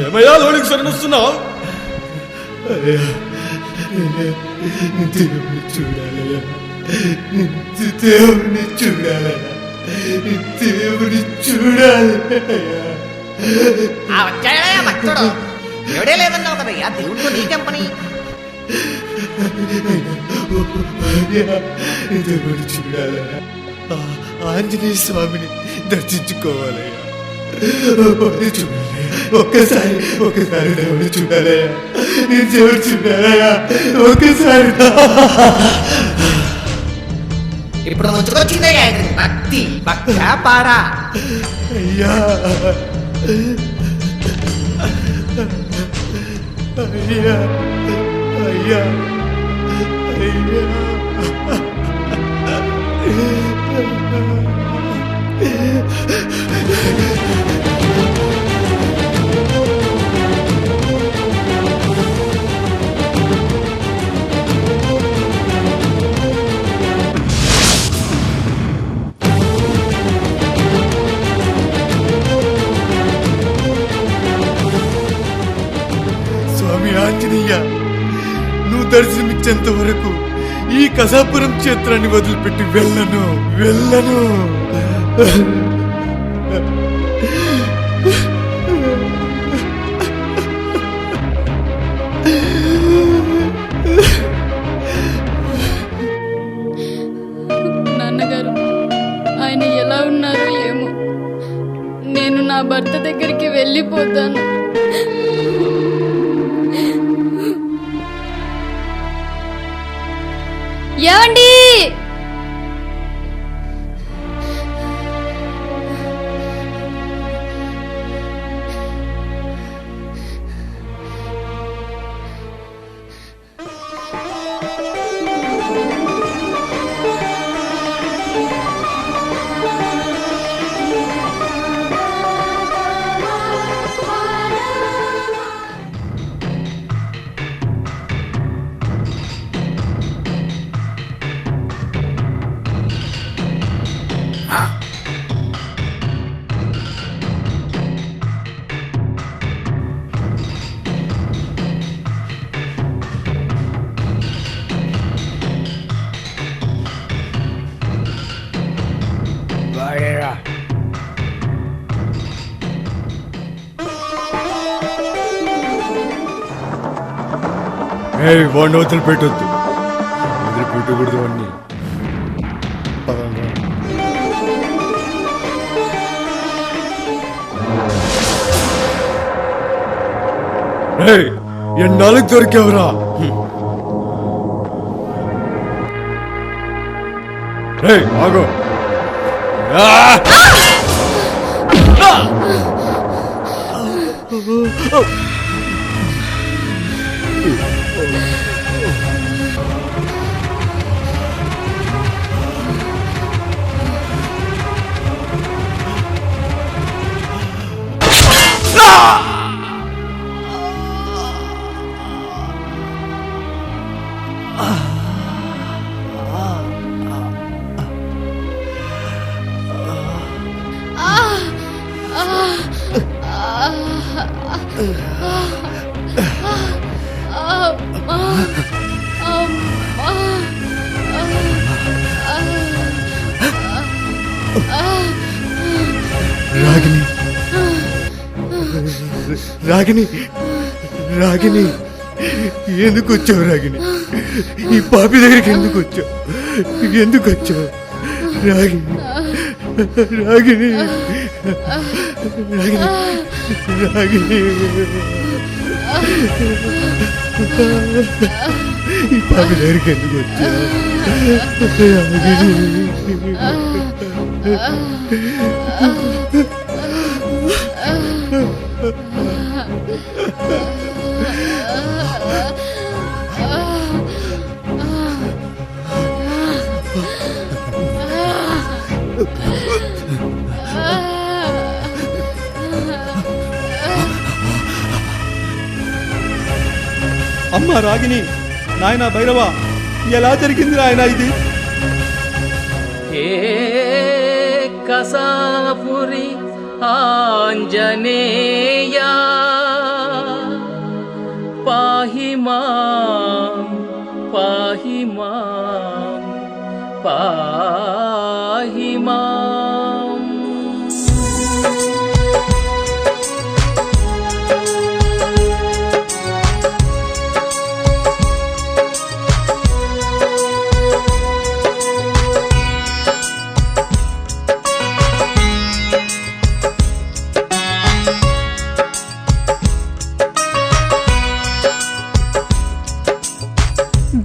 ఏమయ్యా లోనికి శరణొస్తున్నావు? దేవుని చూడాలయ్యా, దేవుని చూడాలయ్యా, దేవుని చూడాలయ్యా. వచ్చాడయ్యా భక్తుడు. ఎవడే లేదన్నావు కదయ్యా, దేవుడితో నీకేం పని? దేవుని చూడాలయ్యా, ఆంజనేయ స్వామిని దర్శించుకోవాలయ్యా. చూడాలయ్యా, ఒక్కసారి ఒక్కసారి దేవుని చూడాలయ్యా, నేను దేవుడు చూడాలయ్యా, ఒక్కసారి. ఇప్పుడు ముంచుకొచ్చిందయ్యా భక్తి, భక్త పాడా. అయ్యా అయ్యా అయ్యా అయ్యా. స్వామి ఆంజనేయ, నువ్వు దర్శనమిచ్చేంత వరకు ఈ కసాపురం క్షేత్రాన్ని వదిలిపెట్టి వెళ్ళను వెళ్ళను. నాన్నగారు ఆయన ఎలా ఉన్నారో ఏమో, నేను నా భర్త దగ్గరికి వెళ్ళిపోతాను. ఏమండి? వాడిని వదిలిపెట్టొద్దు, వదిలిపెట్టకూడదు వాడిని. పదండ్రా. ఎన్నాళ్ళకి దొరికావురా? ఆగో. రాగిని, రాగిని, రాగిని, ఎందుకు వచ్చావు రాగిని? ఈ పాపి దగ్గరికి ఎందుకు వచ్చావు? ఎందుకు వచ్చావు రాగిని? రాగిని, రాగిని, రాగిని, ఈ పాపి దగ్గరికి ఎందుకు వచ్చావు రాగిని? అమ్మ రాగిని, నాయన భైరవ, ఎలా జరిగింది నాయన ఇది? ఏ కసాపురి ఆంజనేయా పాహి మాం, పాహి మాం, పాహి మాం.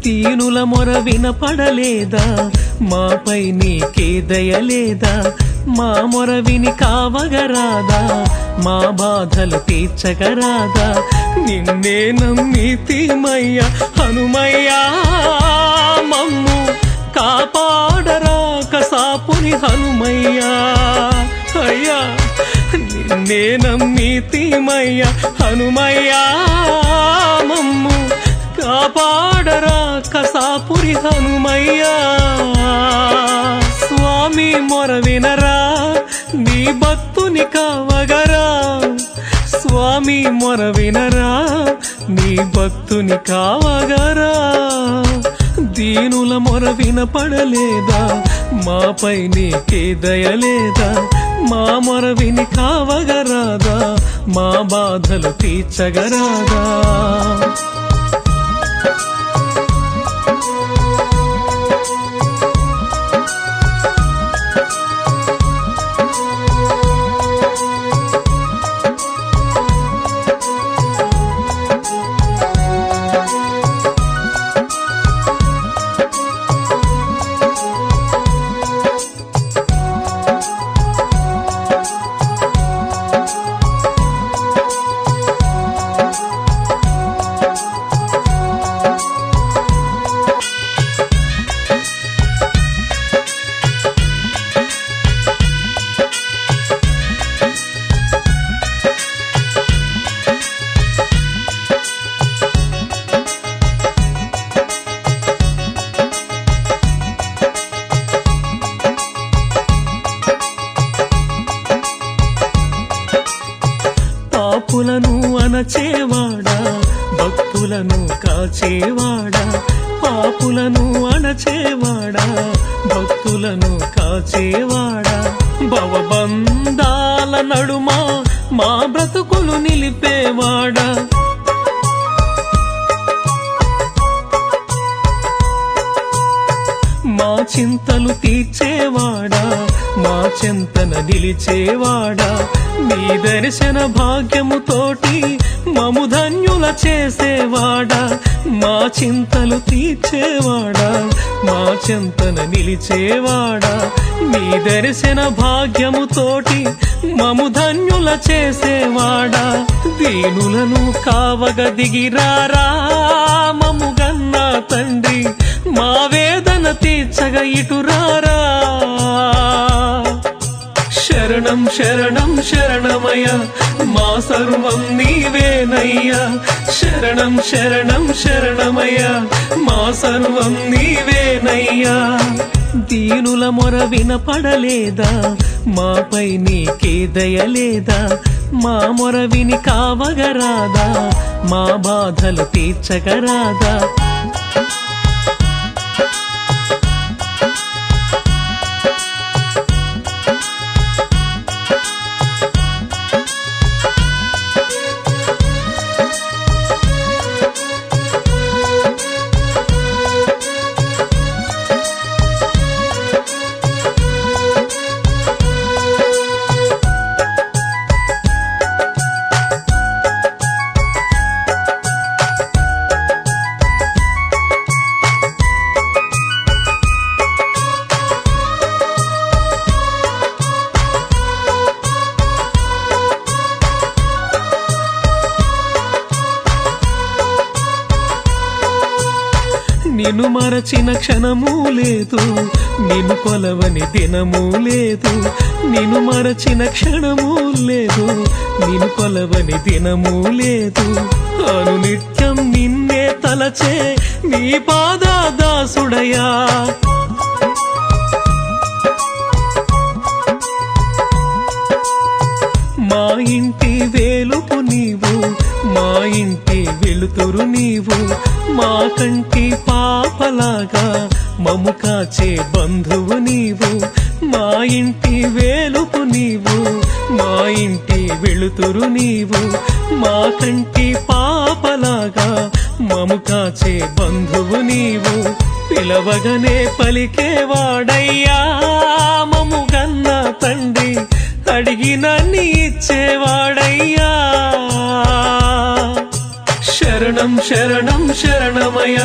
దీనుల మొర వినపడలేదా? మాపై నీకే దయలేదా? మా మొర విని కావగరాదా? మా బాధలు తీర్చగరాదా? నిన్నే నమ్మితిమయ్యా హనుమయ్యా, మమ్ము కాపాడరా కసాపుని హనుమయ్యా. అయ్యా నిన్నే నమ్మితిమయ్యా హనుమయ్యా, మమ్ము కాపాడరా కసాపురి హనుమయ్యా. స్వామి మొర వినరా, నీ భక్తుని కావగరా. స్వామి మొర వినరా, నీ భక్తుని కావగరా. దీనుల మొర వినపడలేదా? మాపై నీకే దయలేదా? మా మొర విని కావగరాదా? మా బాధలు తీర్చగరాదా? పాపులను అణచేవాడా, భక్తులను కాచేవాడా. పాపులను అణచేవాడా, భక్తులను కాచేవాడా. భవబంధాల నడుమ మా బ్రతుకులు నిలిపేవాడా. చింతలు తీర్చేవాడా మా చెంతన నిలిచేవాడా నీ దర్శన భాగ్యముతోటి మము ధన్యుల చేసేవాడా మా చింతలు తీర్చేవాడా మా చెంతన నిలిచేవాడా నీ దర్శన భాగ్యముతోటి మము ధన్యుల చేసేవాడా దీనులను కావగ దిగిరారా మము గన్న తండ్రి మా వేదన తీర్చగ ఇటురారా శరణం శరణం శరణమయ మా సర్వం నీవేనయ్యా శరణం శరణం శరణమయ మా సర్వం నీవేనయ్యా దీనుల మొర వినపడలేదా మాపై నీకే దయలేదా మా మొర విని కావగరాదా మా బాధలు తీర్చగరాదా నిన్ను మరచిన క్షణము లేదు నిన్ను కొలవని దినము లేదు నిన్ను మరచిన క్షణము లేదు నిన్ను కొలవని దినము లేదు అనునిత్యం నిన్నే తలచే నీ పాదాదాసుడయా మా ఇంటి వేలుపు నీవు మా ఇంటి వెలుతురు నీవు మా కంటి పాపలాగా మము కాచే బంధువు నీవు మా ఇంటి వేలుపు నీవు మా ఇంటి వెలుతురు నీవు మా కంటి పాపలాగా మము కాచే బంధువు నీవు పిలవగనే పలికేవాడయ్యా మము గన్న తండ్రి అడిగిన నీ ఇచ్చేవాడయ్యా శరణం శరణం శరణమయ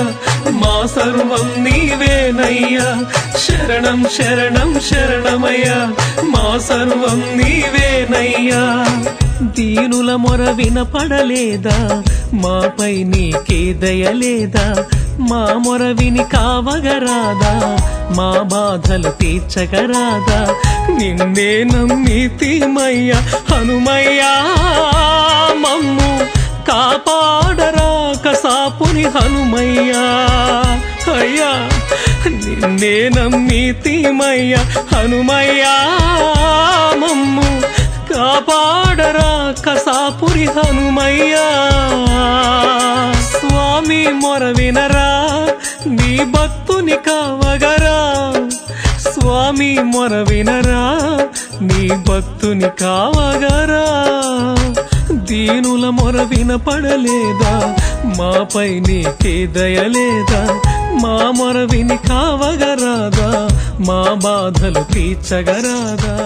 మా సర్వం నీవేనయ్యా శరణం శరణం శరణమయ మా సర్వం నీవేనయ్యా దీనుల మొర వినపడలేదా మాపై నీకే దయలేదా మా మొర విని కావగరాదా మా బాధలు తీర్చగరాదా నిన్నే నమ్మితిమయ్యా హనుమయ్యా మమ్ము కాపాడరా కసాపుని హనుమయ్యా అయ్యా నిన్నే నమ్మితిమయ్యా హనుమయ్యా మమ్ము కాపాడరా కసాపురి హనుమయ్యా స్వామి మొర వినరా నీ భక్తుని కావగరా స్వామి మొర వినరా నీ భక్తుని కావగరా దీనుల మొర వినపడలేదా మాపై నీకే దయలేదా మా మొర విని కావగరాదా మా బాధలు తీర్చగరాదా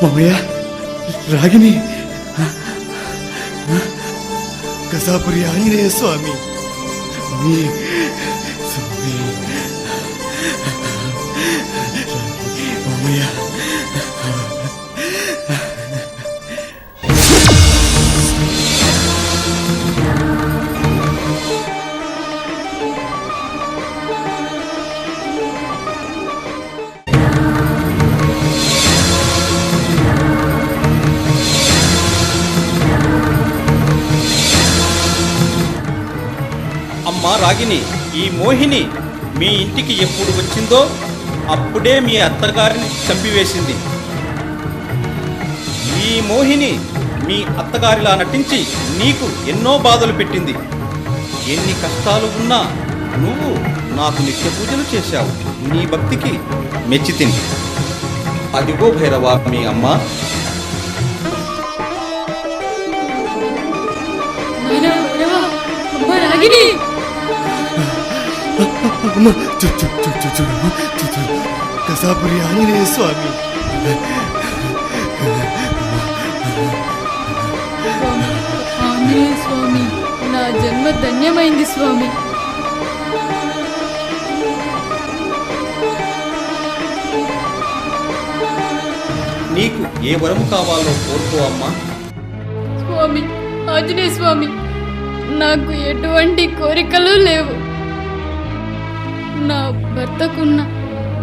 మామయ్య రాగిని కసాపురి ఆంజనేయ స్వామి మీ స్వామి మామయ్య అమ్మా రాగిని ఈ మోహిని మీ ఇంటికి ఎప్పుడు వచ్చిందో అప్పుడే మీ అత్తగారిని చంపివేసింది. ఈ మోహిని మీ అత్తగారిలా నటించి నీకు ఎన్నో బాధలు పెట్టింది. ఎన్ని కష్టాలు ఉన్నా నువ్వు నాకు నిత్య పూజలు చేశావు. నీ భక్తికి మెచ్చితిని. అదిగో భైరవా మీ అమ్మ. రాగిని అమ్మ కసాపురి ఆంజనేయ స్వామి. ఆంజనేయ స్వామి, నా జన్మ ధన్యమైంది స్వామి. నీకు ఏ వరము కావాలో కోరుకో అమ్మా. స్వామి, ఆంజనేయ స్వామి, నాకు ఎటువంటి కోరికలు లేవు. నా భర్తకున్న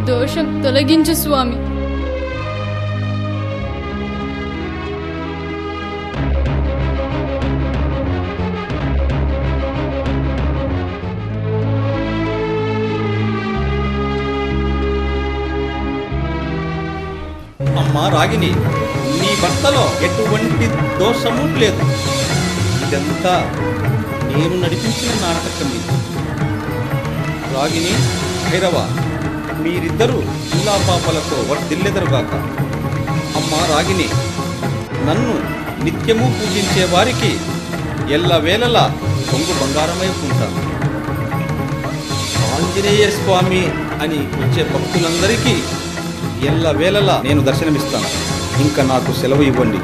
దోషం తొలగించు స్వామి. అమ్మా రాగిని, నీ భర్తలో ఎటువంటి దోషము లేదు. ఇదంతా నేను నడిపించిన నాటకం ఇది. రాగిని, భైరవ, మీరిద్దరూ ఇలా పాపలతో వర్ధిల్లెదరుగాక. అమ్మా రాగిని, నన్ను నిత్యము పూజించే వారికి ఎల్లవేళలా కొంగు బంగారమై ఉంటాను. ఆంజనేయ స్వామి అని వచ్చే భక్తులందరికీ ఎల్లవేళలా నేను దర్శనమిస్తాను. ఇంకా నాకు సెలవు ఇవ్వండి.